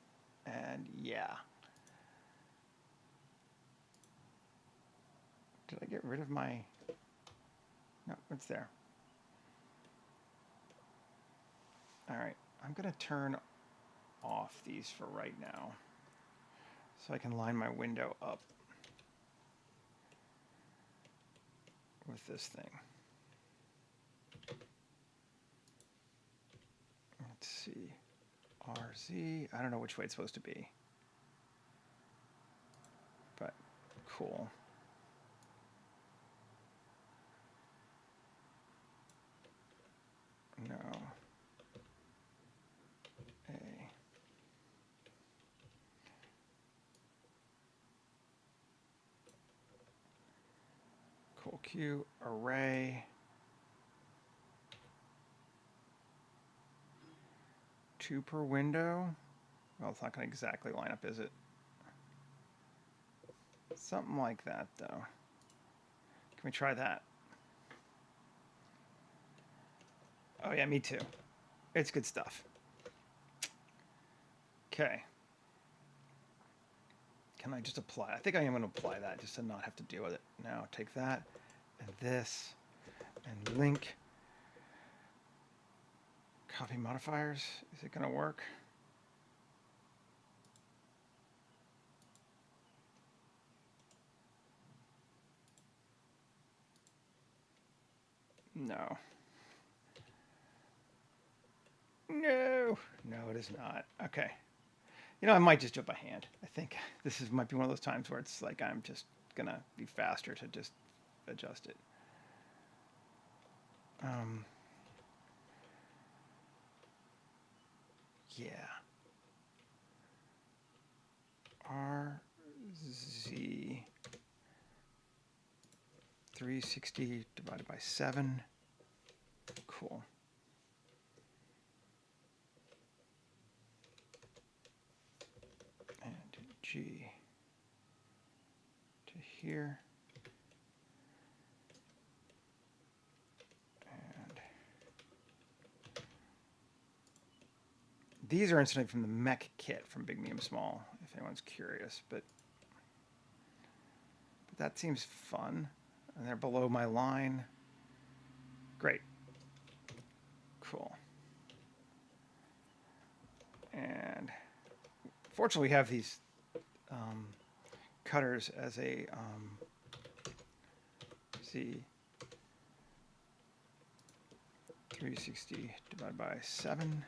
and yeah. Did I get rid of my... No, it's there. All right, I'm going to turn off these for right now so I can line my window up with this thing. Let's see. RZ. I don't know which way it's supposed to be, but cool. No. A. Cool Q array. 2 per window. Well, it's not going to exactly line up, is it? Something like that, though. Can we try that? Oh, yeah, me too. It's good stuff. Okay. Can I just apply? I think I am going to apply that just to not have to deal with it. Now take that and this and link. Copy modifiers. Is it going to work? No. No. No, it is not. Okay. You know, I might just do it by hand. I think this might be one of those times where it's like I'm just going to be faster to just adjust it. Yeah. RZ 360 divided by 7. Cool. And G to here. And these are incidentally from the mech kit from Big Medium Small, if anyone's curious, but that seems fun. And they're below my line. Great. Cool. And fortunately, we have these cutters as a see 360 divided by 7.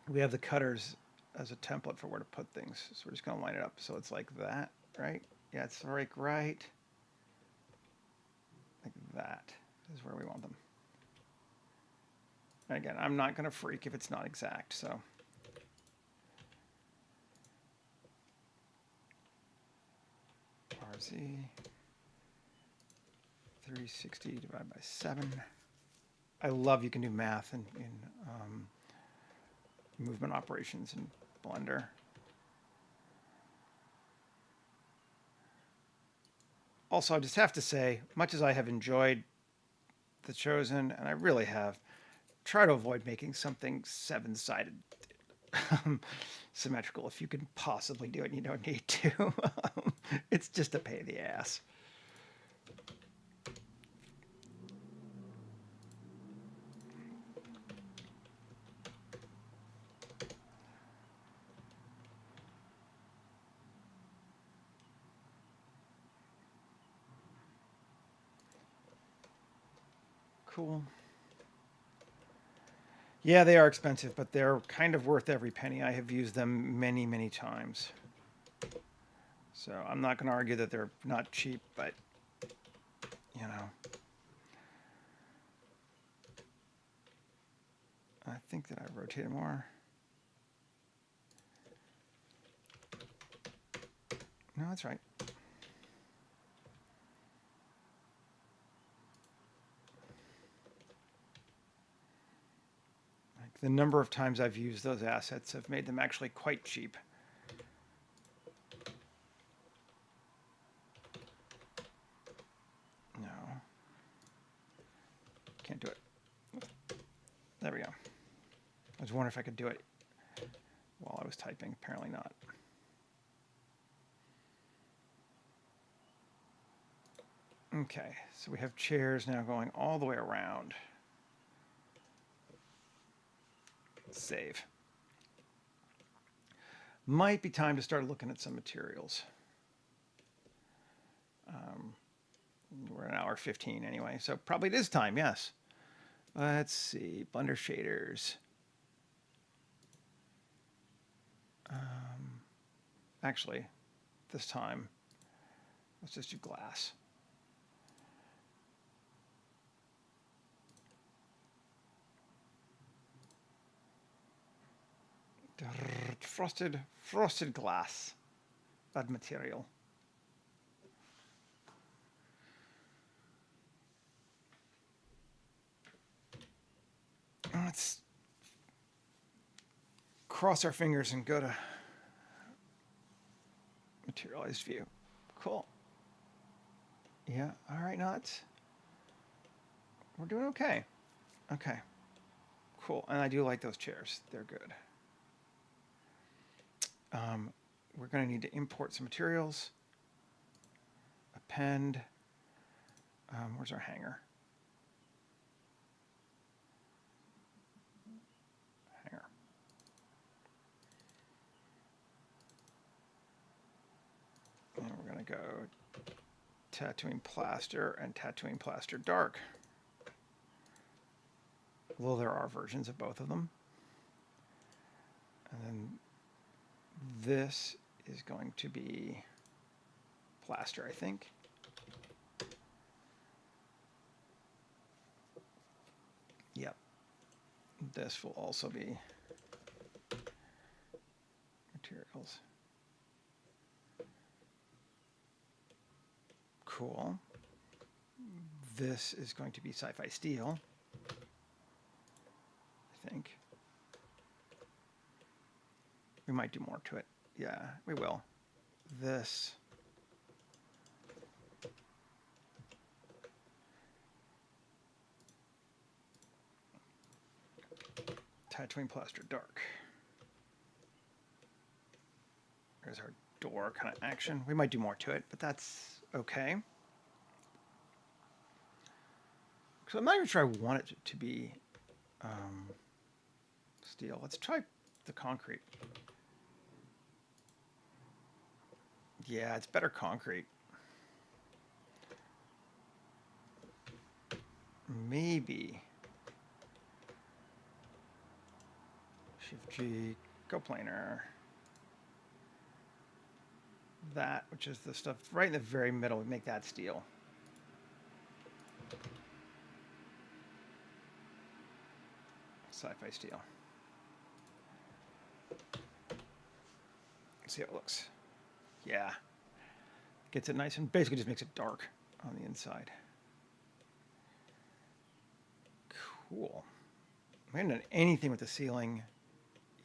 We have the cutters as a template for where to put things. So we're just going to line it up so it's like that, right? Yeah, it's right. Like that is where we want them. And again, I'm not going to freak if it's not exact, so. RZ 360 divided by 7. I love you can do math in movement operations in Blender. Also, I just have to say, much as I have enjoyed The Chosen, and I really have, try to avoid making something 7-sided symmetrical if you can possibly do it and you don't need to. It's just a pain in the ass. Cool. Yeah, they are expensive, but they're kind of worth every penny. I have used them many, many times. So I'm not going to argue that they're not cheap, but, you know. I think that I rotated more. No, that's right. Like the number of times I've used those assets have made them actually quite cheap. No. Can't do it. There we go. I was wondering if I could do it while I was typing. Apparently not. Okay, so we have chairs now going all the way around. Save. Might be time to start looking at some materials. We're an hour 15 anyway, so probably it is time, yes. Let's see, Blender shaders. Actually, this time, let's just do glass. frosted glass, that material. Let's cross our fingers and go to materialized view. Cool. Yeah, all right, nuts. We're doing okay. Okay, cool. And I do like those chairs. They're good. We're going to need to import some materials. Append. Where's our hanger? Hanger. And we're going to go tattooing plaster and tattooing plaster dark. Well, there are versions of both of them. And then this is going to be plaster, I think. Yep. This will also be materials. Cool. This is going to be Sci-Fi steel, I think. We might do more to it. Yeah, we will. This. Tattooing plaster dark. There's our door kind of action. We might do more to it, but that's okay. So I'm not even sure I want it to be steel. Let's try the concrete. Yeah, it's better concrete. Maybe. Shift G, go planar. That, which is the stuff right in the very middle, we make that steel. Sci-Fi steel. Let's see how it looks. Yeah. Gets it nice and basically just makes it dark on the inside. Cool. We haven't done anything with the ceiling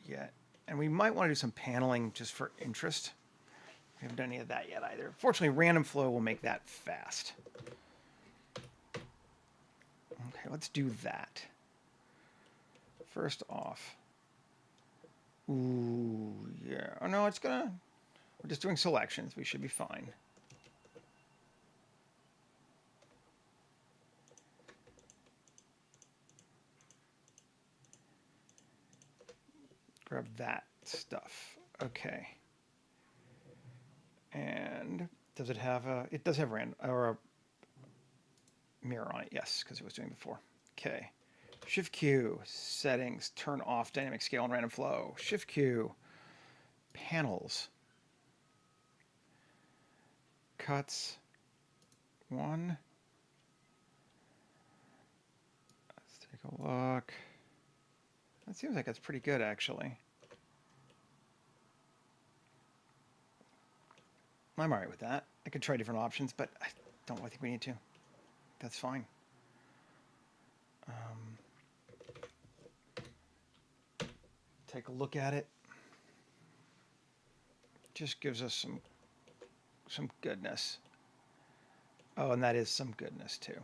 yet. And we might want to do some paneling just for interest. We haven't done any of that yet either. Fortunately, random flow will make that fast. Okay, let's do that. First off. Ooh, yeah. Oh, no, it's gonna... We're just doing selections. We should be fine. Grab that stuff. Okay. And does it have a... It does have random... Or a mirror on it. Yes, because it was doing before. Okay. Shift Q, settings, turn off dynamic scale and random flow. Shift Q, panels, cuts, 1. Let's take a look. That seems like it's pretty good, actually. I'm all right with that. I could try different options, but I don't think we need to. That's fine. Take a look at it. Just gives us some goodness. Oh, and that is some goodness too.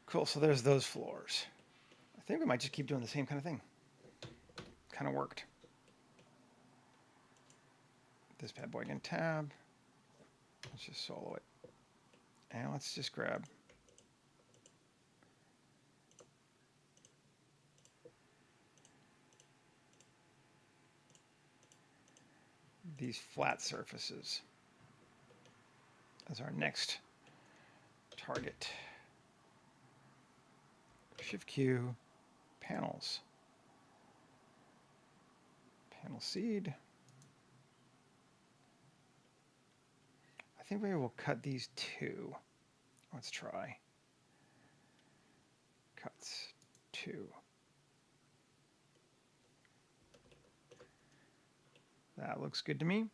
Cool, so there's those floors. I think we might just keep doing the same kind of thing. Kind of worked. This bad boy again, tab. Let's just solo it. And let's just grab these flat surfaces as our next target. Shift Q, panels, panel seed. I think maybe we'll cut these 2. Let's try. Cuts 2. That looks good to me.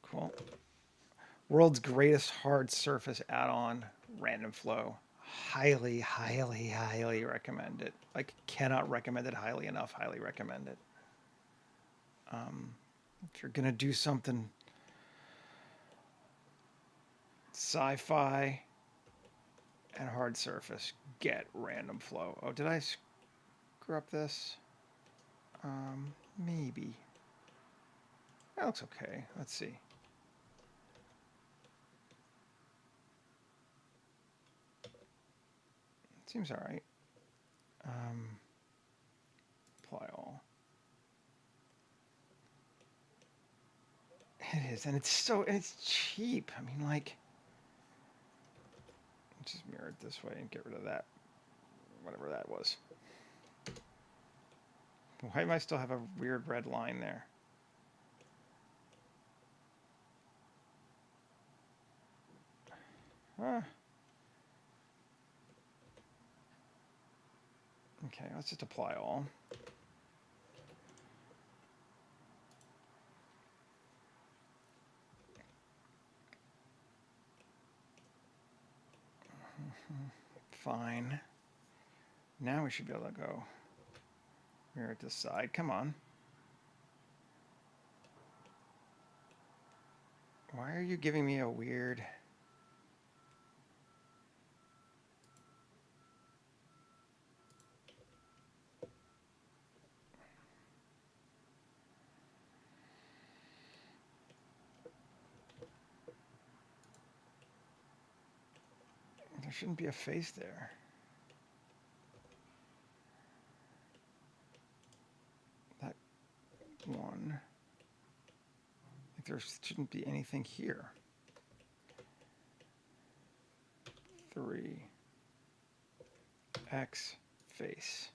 Cool. World's greatest hard surface add-on, random flow. Highly, highly, highly recommend it. Like, cannot recommend it highly enough. Highly recommend it. If you're gonna do something sci-fi and hard surface, get random flow. Oh, did I screw up this? Maybe. That looks okay. Let's see. Seems all right. Apply all. It is, and it's cheap. I mean, like, just mirror it this way and get rid of that, whatever that was. Why do I still have a weird red line there? Okay, let's just apply all. Fine. Now we should be able to go mirror it this side. Come on. Why are you giving me a weird... There shouldn't be a face there. That one. Like, there shouldn't be anything here. 3. X face.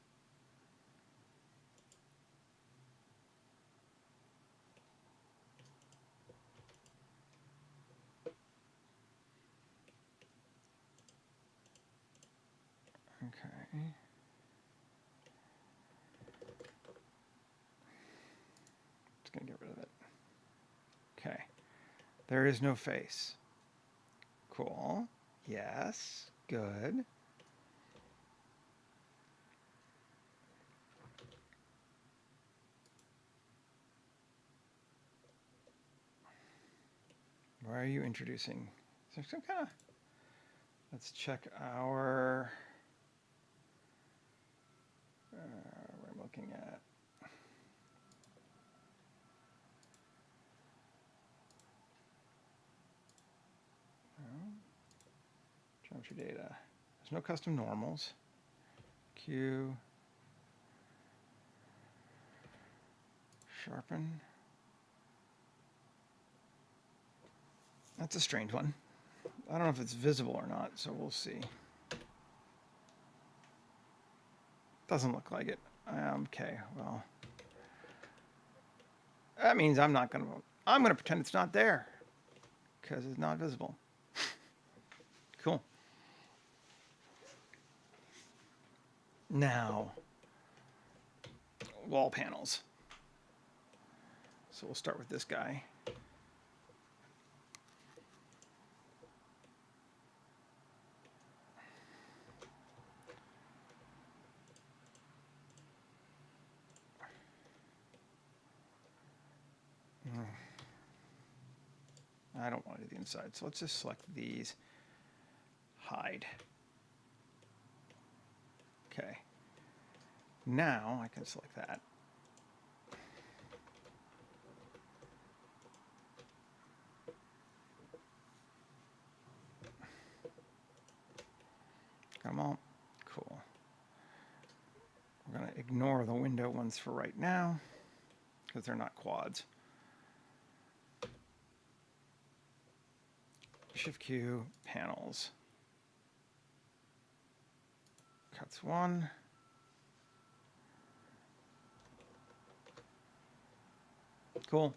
Okay. Just gonna get rid of it. Okay. There is no face. Cool. Yes. Good. Why are you introducing? Is there some kind of... Let's check our... what I'm looking at. Geometry data. There's no custom normals. Q. Sharpen. That's a strange one. I don't know if it's visible or not, so we'll see. Doesn't look like it. Okay, well. That means I'm gonna pretend it's not there because it's not visible. Cool. Now, wall panels. So we'll start with this guy. I don't want to do the inside, so let's just select these. Hide. Okay. Now I can select that. Come on. Cool. We're going to ignore the window ones for right now because they're not quads. Shift Q, panels. Cuts 1. Cool.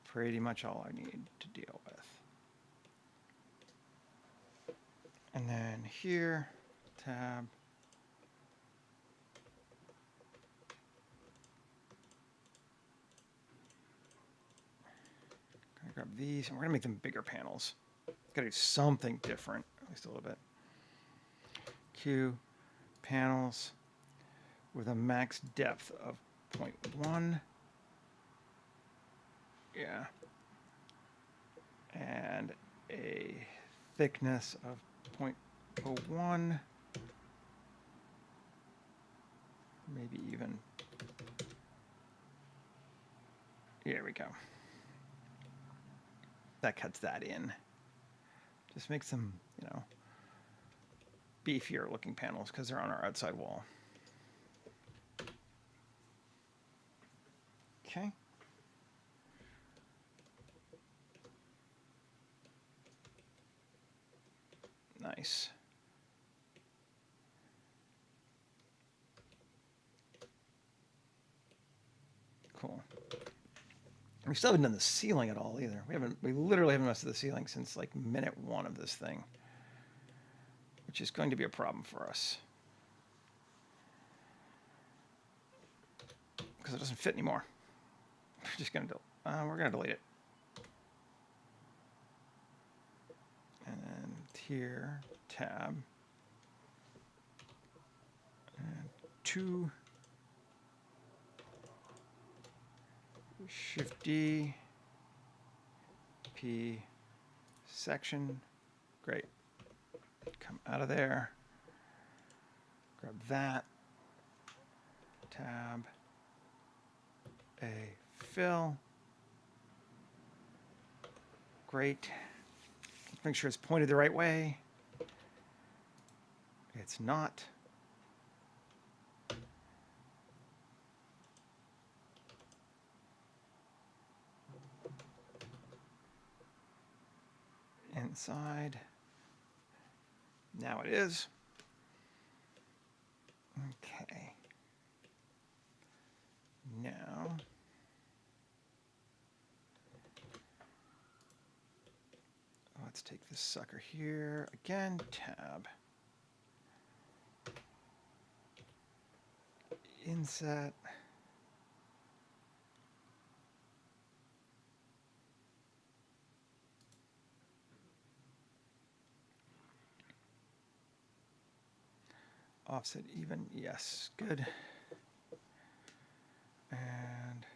Pretty much all I need to deal with. And then here, tab, Grab these, and we're gonna make them bigger panels. Gotta do something different, at least a little bit. Q panels with a max depth of 0.1. Yeah. And a thickness of 0.01. Maybe even. Here we go. That cuts that in. Just makes them, you know, beefier looking panels because they're on our outside wall. Okay. Nice. Cool. We still haven't done the ceiling at all either. We literally haven't messed with the ceiling since like minute 1 of this thing, which is going to be a problem for us because it doesn't fit anymore. We're just gonna we're gonna delete it. And then here, tab, and 2. Shift D, P, section. Great. Come out of there. Grab that. Tab. A fill. Great. Let's make sure it's pointed the right way. It's not. Inside. Now it is. Okay. Now let's take this sucker here again, tab. Inset. Offset even, yes, good. And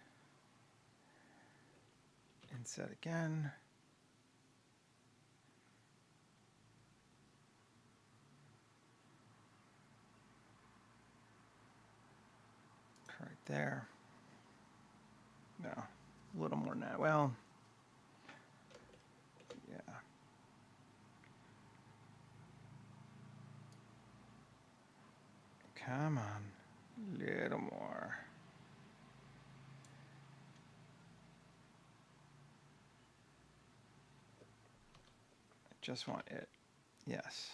inset again. Right there. No, a little more now. Well, yeah. Come on, little more. I just want it. Yes.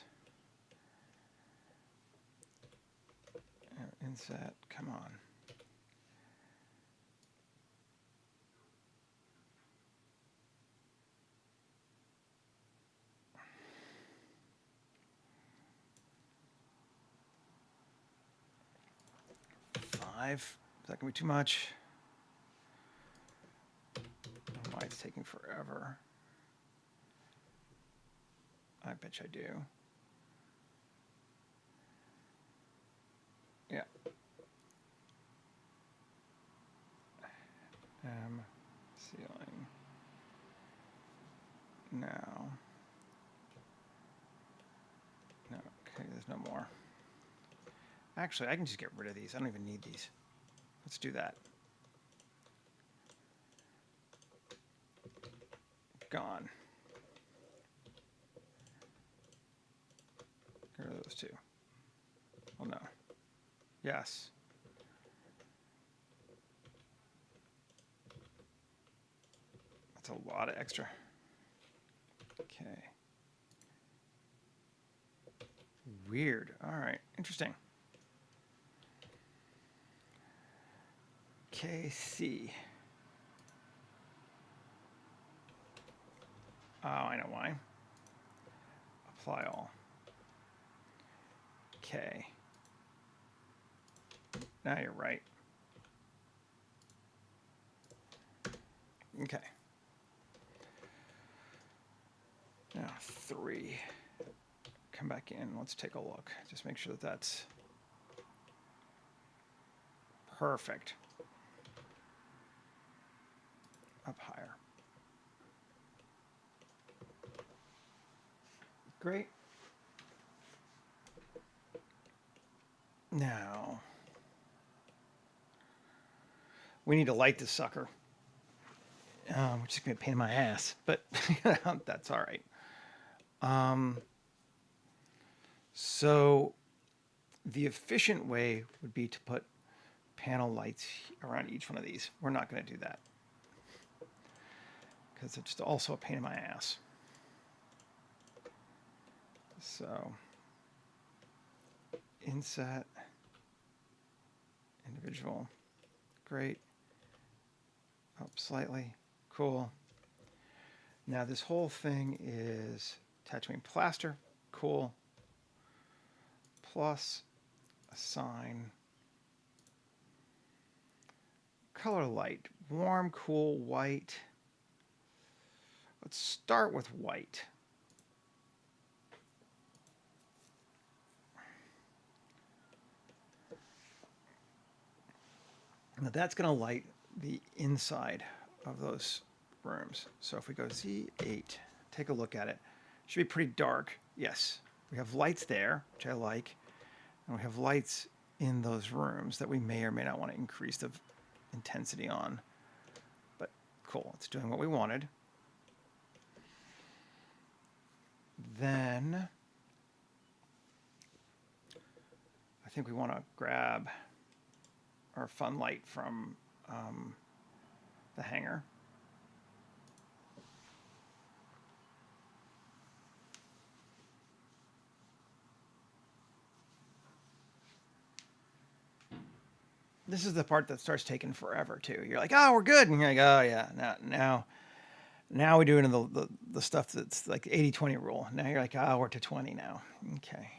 Inset, come on. Is that gonna be too much? I don't know why it's taking forever. I bet you I do. Yeah. Ceiling. Now. No, okay, there's no more. Actually, I can just get rid of these. I don't even need these. Let's do that. Gone. Get rid of those two. Well, no. Yes. That's a lot of extra. Okay. Weird. All right. Interesting. KC. Oh, I know why. Apply all. K. Now you're right. Now 3. Come back in. Let's take a look. Just make sure that that's perfect. Up higher. Great. Now, we need to light this sucker, which is going to be a pain in my ass, but that's all right. So the efficient way would be to put panel lights around each one of these. We're not going to do that because it's also a pain in my ass. So inset, individual, great, up slightly, cool. Now this whole thing is attaching plaster, cool, plus assign color light, warm, cool, white. Let's start with white. Now that's going to light the inside of those rooms. So if we go Z8, take a look at it. It should be pretty dark. Yes, we have lights there, which I like. And we have lights in those rooms that we may or may not want to increase the intensity on. But cool, it's doing what we wanted. Then I think we want to grab our fun light from the hanger. This is the part that starts taking forever too. You're like, oh, we're good. And you're like, oh yeah, now we're doing the stuff that's like 80-20 rule. Now you're like, oh, we're to 20 now. Okay.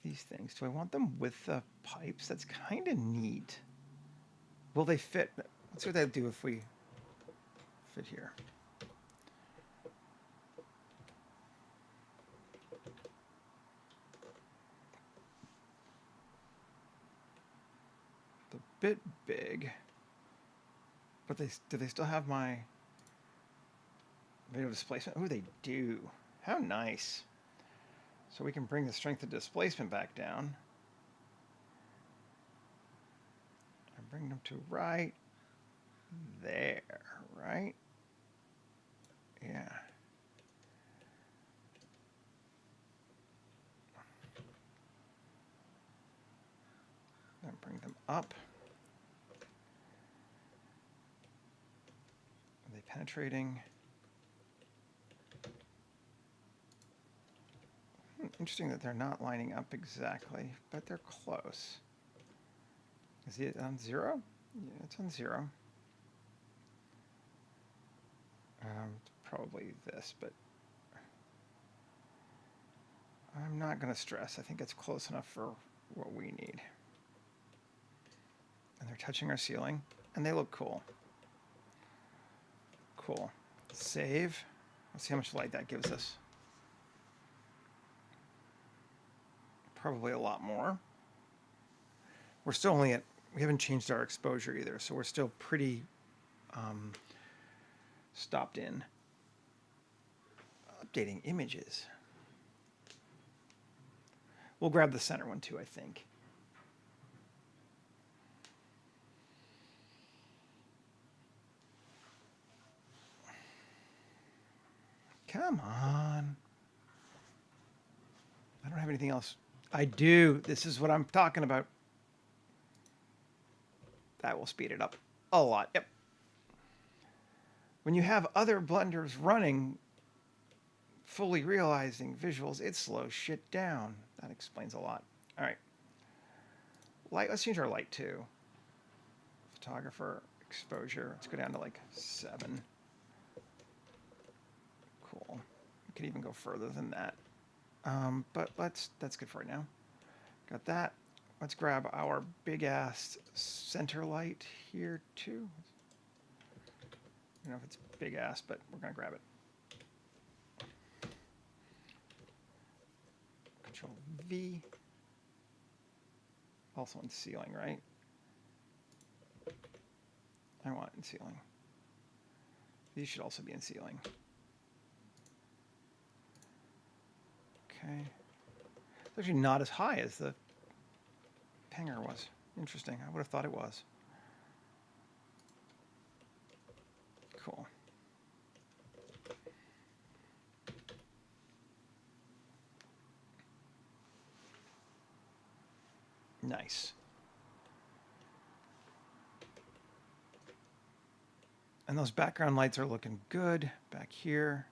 These things, do I want them with the pipes? That's kind of neat. Will they fit? Let's see what they do if we fit here. A bit big, but do they still have my video displacement? Oh, they do. How nice. So we can bring the strength of displacement back down. And bring them to right there, right? Yeah. And bring them up. Are they penetrating? Interesting that they're not lining up exactly, but they're close. Is it on 0? Yeah, it's on 0. Probably this, but I'm not going to stress. I think it's close enough for what we need. And they're touching our ceiling, and they look cool. Cool. Save. Let's see how much light that gives us. Probably a lot more. We're still only at, we haven't changed our exposure either, so we're still pretty stopped in. Updating images. We'll grab the center one too, I think. Come on. I don't have anything else. I do. This is what I'm talking about. That will speed it up a lot. Yep. When you have other blenders running, fully realizing visuals, it slows shit down. That explains a lot. All right. Light, let's change our light too. Photographer exposure. Let's go down to like 7. Cool. We could even go further than that. But that's good for right now. Got that. Let's grab our big ass center light here too. I don't know if it's big ass, but we're gonna grab it. Control V. Also in ceiling, right? I want it in ceiling. These should also be in ceiling. Okay. It's actually not as high as the hanger was. Interesting. I would have thought it was. Cool. Nice. And those background lights are looking good back here.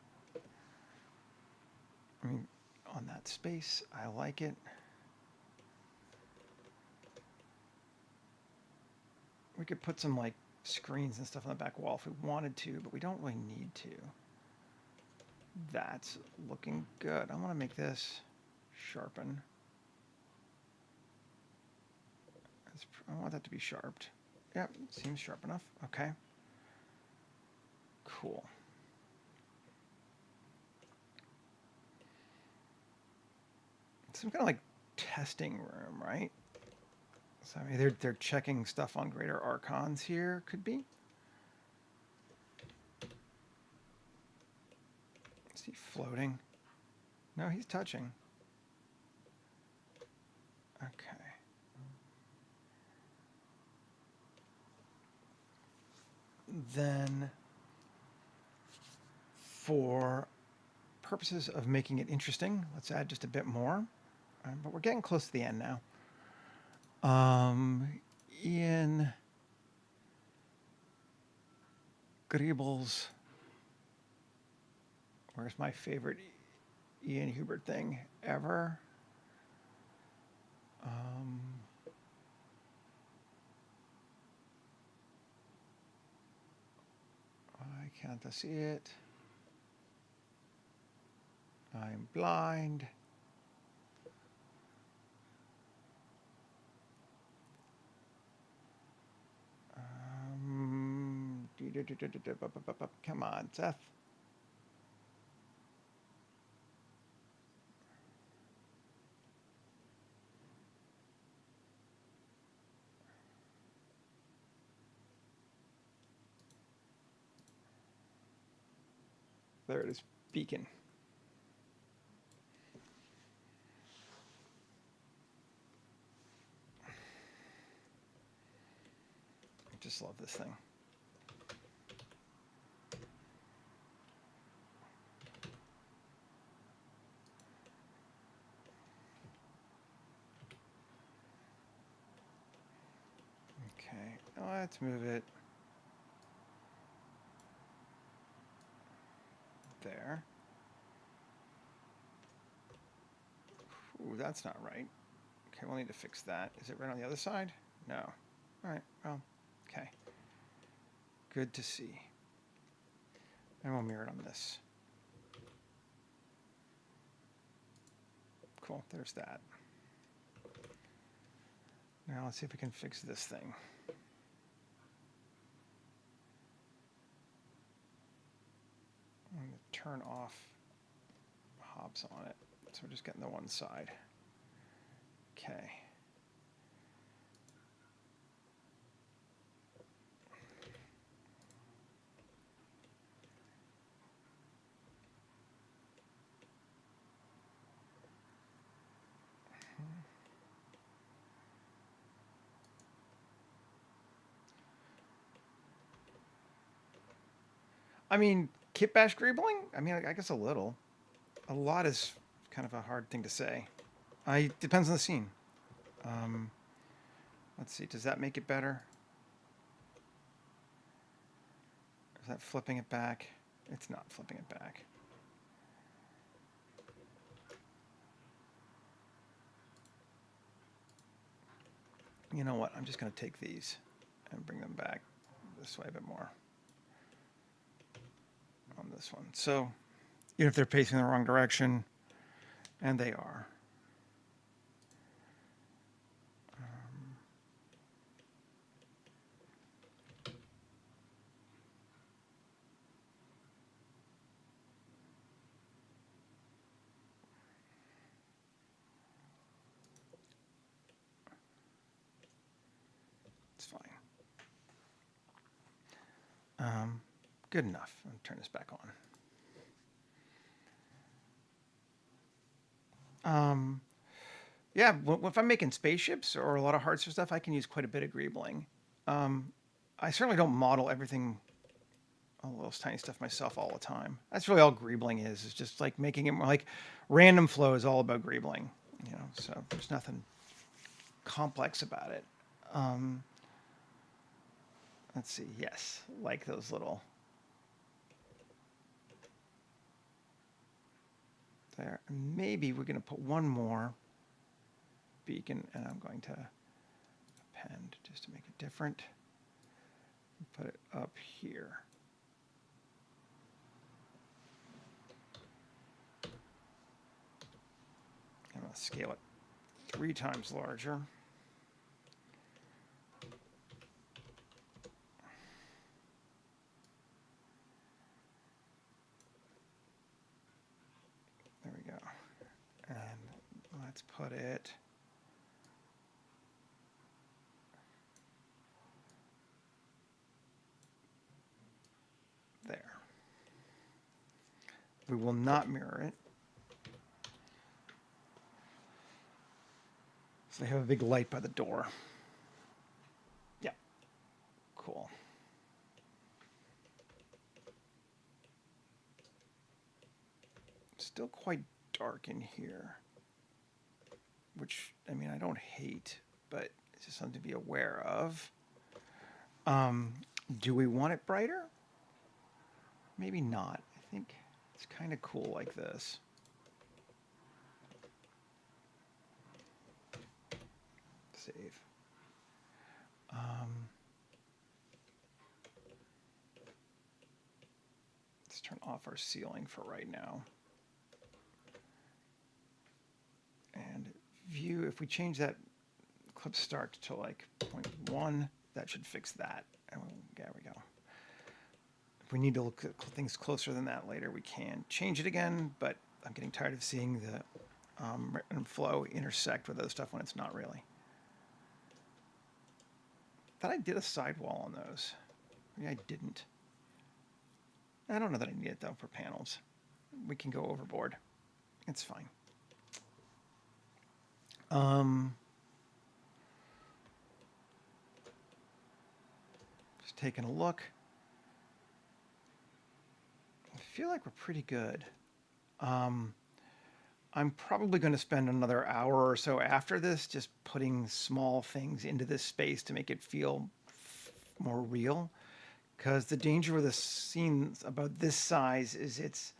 I mean, on that space, I like it. We could put some like screens and stuff on the back wall if we wanted to, but we don't really need to. That's looking good. I want to make this sharpen. I want that to be sharpened. Yep, seems sharp enough. Okay. Cool. Some kind of like testing room, right? So I mean, they're checking stuff on greater archons here. Could be. Is he floating? No, he's touching. Okay. Then, for purposes of making it interesting, let's add just a bit more. But we're getting close to the end now. Ian Griebel's, where's my favorite Ian Hubert thing ever? I can't see it. I'm blind. Come on, Seth. There it is, beacon. I just love this thing. Okay, let's move it there. Ooh, that's not right. Okay, we'll need to fix that. Is it right on the other side? No. All right, well, okay. Good to see. And we'll mirror it on this. Cool, there's that. Now let's see if we can fix this thing. I'm going to turn off hobs on it. So we're just getting the one side. Okay. I mean, kit bash greebling? I mean, I guess a little. A lot is kind of a hard thing to say. Depends on the scene. Let's see, does that make it better? Is that flipping it back? It's not flipping it back. You know what? I'm just going to take these and bring them back this way a bit more on this one. So even if they're facing the wrong direction, and they are. Good enough. I'll turn this back on. Yeah, if I'm making spaceships or a lot of hearts or stuff, I can use quite a bit of greebling. I certainly don't model everything, all those tiny stuff myself all the time. That's really all greebling is just like making it more like random flow is all about greebling, so there's nothing complex about it. Let's see. Yes, like those little there. Maybe we're going to put one more beacon, and I'm going to append just to make it different. Put it up here. I'm going to scale it 3 times larger. There we go. And let's put it there. We will not mirror it. So they have a big light by the door. Yeah, cool. Still quite dark in here, which, I mean, I don't hate, but it's just something to be aware of. Do we want it brighter? Maybe not. I think it's kind of cool like this. Save. Let's turn off our ceiling for right now. And view, if we change that clip start to like 0.1, that should fix that. And there we go. If we need to look at things closer than that later, we can change it again, but I'm getting tired of seeing the random flow intersect with other stuff when it's not really. Thought I did a sidewall on those. Maybe I didn't. I don't know that I need it though for panels. We can go overboard. It's fine. Just taking a look. I feel like we're pretty good. I'm probably going to spend another hour or so after this just putting small things into this space to make it feel more real. Because the danger with a scene about this size is it's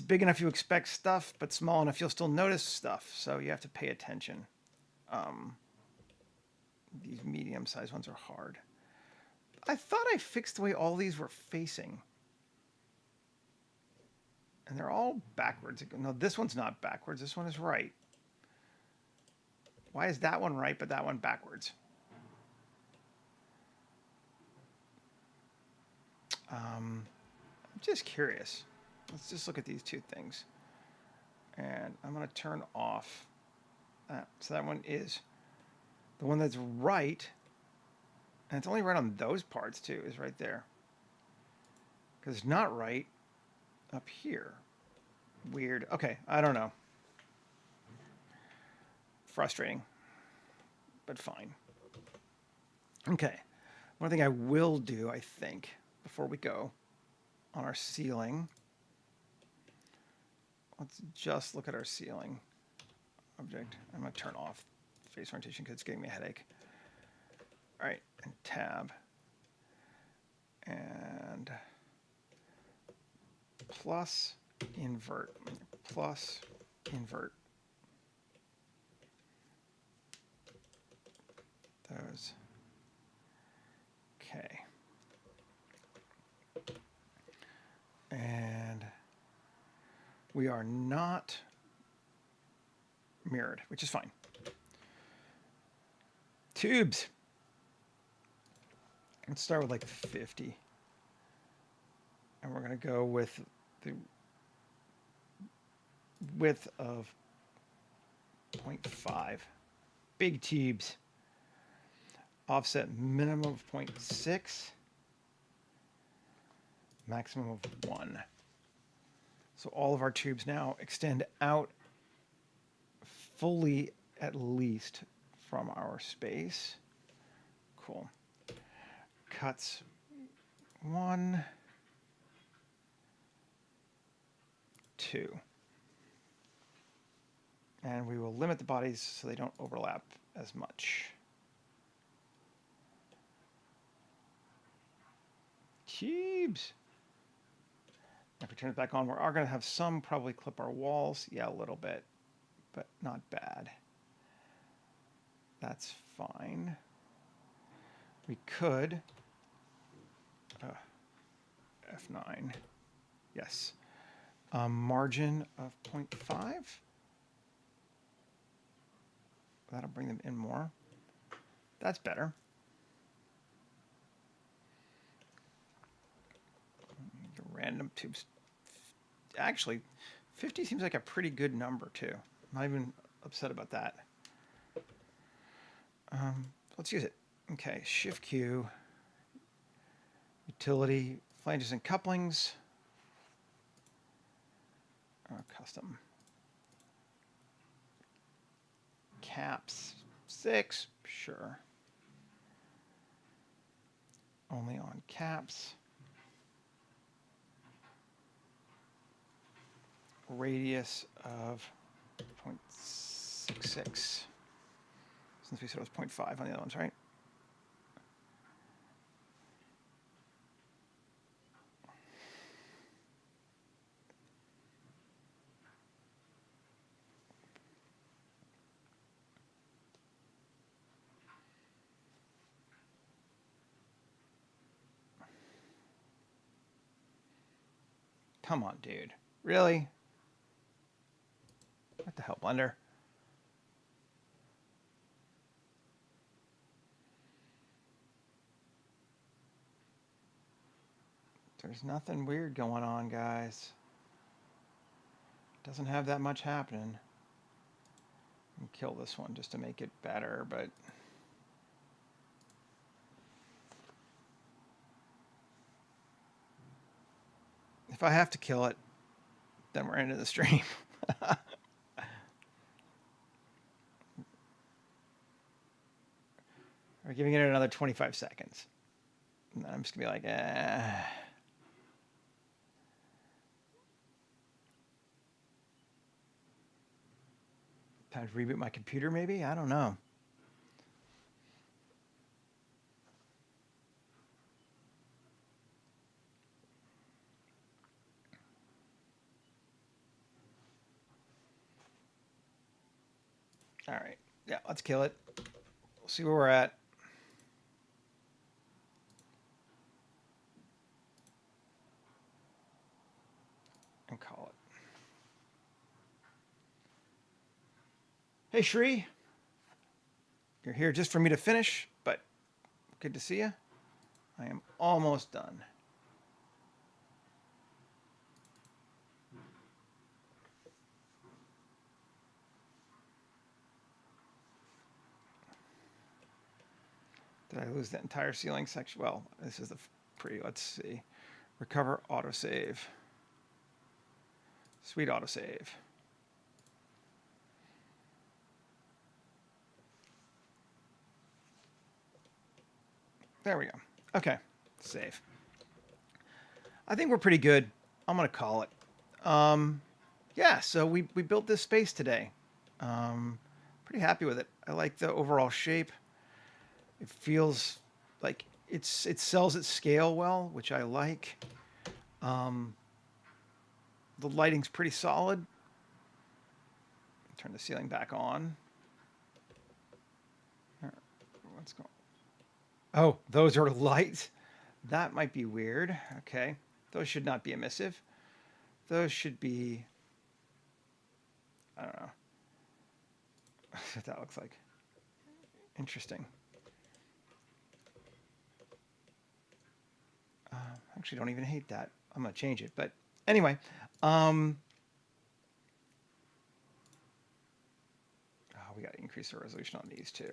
big enough you expect stuff, but small enough you'll still notice stuff. So you have to pay attention. These medium-sized ones are hard. I thought I fixed the way all these were facing. And they're all backwards. No, this one's not backwards. This one is right. Why is that one right, but that one backwards? I'm just curious. Let's just look at these two things. And I'm going to turn off that. So that one is the one that's right. And it's only right on those parts, too, is right there. Because it's not right up here. Weird. Okay, I don't know. Frustrating, but fine. Okay, one thing I will do, I think, before we go on our ceiling, let's just look at our ceiling object. I'm going to turn off face orientation because it's giving me a headache. All right, and tab. And plus invert. Plus invert. Those. Okay. And we are not mirrored, which is fine. Tubes. Let's start with like 50. And we're going to go with the width of 0.5. Big tubes. Offset minimum of 0.6. maximum of 1. So all of our tubes now extend out fully, at least, from our space. Cool. Cuts 1, 2. And we will limit the bodies so they don't overlap as much. Tubes. If we turn it back on, we are going to have some probably clip our walls. Yeah, a little bit, but not bad. That's fine. We could F9. Yes. Margin of 0.5. That'll bring them in more. That's better. The random tubes. Actually, 50 seems like a pretty good number too. I'm not even upset about that. Let's use it. Okay, Shift Q. Utility, flanges and couplings. Custom. Caps 6, sure. Only on caps. Radius of 0.66. Since we said it was 0.5 on the other ones, right? Come on, dude. Really? What the hell, Blender? There's nothing weird going on, guys. Doesn't have that much happening. I'll kill this one just to make it better, but if I have to kill it, then we're into the stream. We're giving it another 25 seconds. And then I'm just going to be like, Time to reboot my computer, maybe? I don't know. All right. Yeah, let's kill it. We'll see where we're at. And call it. Hey, Shri. You're here just for me to finish, but good to see you. I am almost done. Did I lose the entire ceiling section? Well, this is the let's see. Recover autosave. Sweet autosave. There we go. Okay, save. I think we're pretty good. I'm gonna call it. Yeah, so we built this space today. Pretty happy with it. I like the overall shape. It feels like it sells at scale well, which I like. The lighting's pretty solid. Turn the ceiling back on. What's going on? Oh, those are lights. That might be weird. Okay. Those should not be emissive. Those should be, I don't know what that looks like. Interesting. Actually, don't even hate that. I'm going to change it. But anyway, we got to increase the resolution on these too.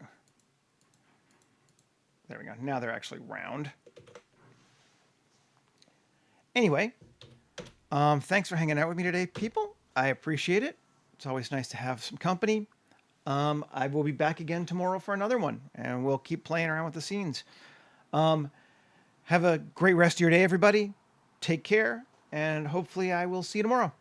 There we go. Now they're actually round. Anyway, thanks for hanging out with me today, people. I appreciate it. It's always nice to have some company. I will be back again tomorrow for another one, and we'll keep playing around with the scenes. Have a great rest of your day, everybody. Take care, and hopefully I will see you tomorrow.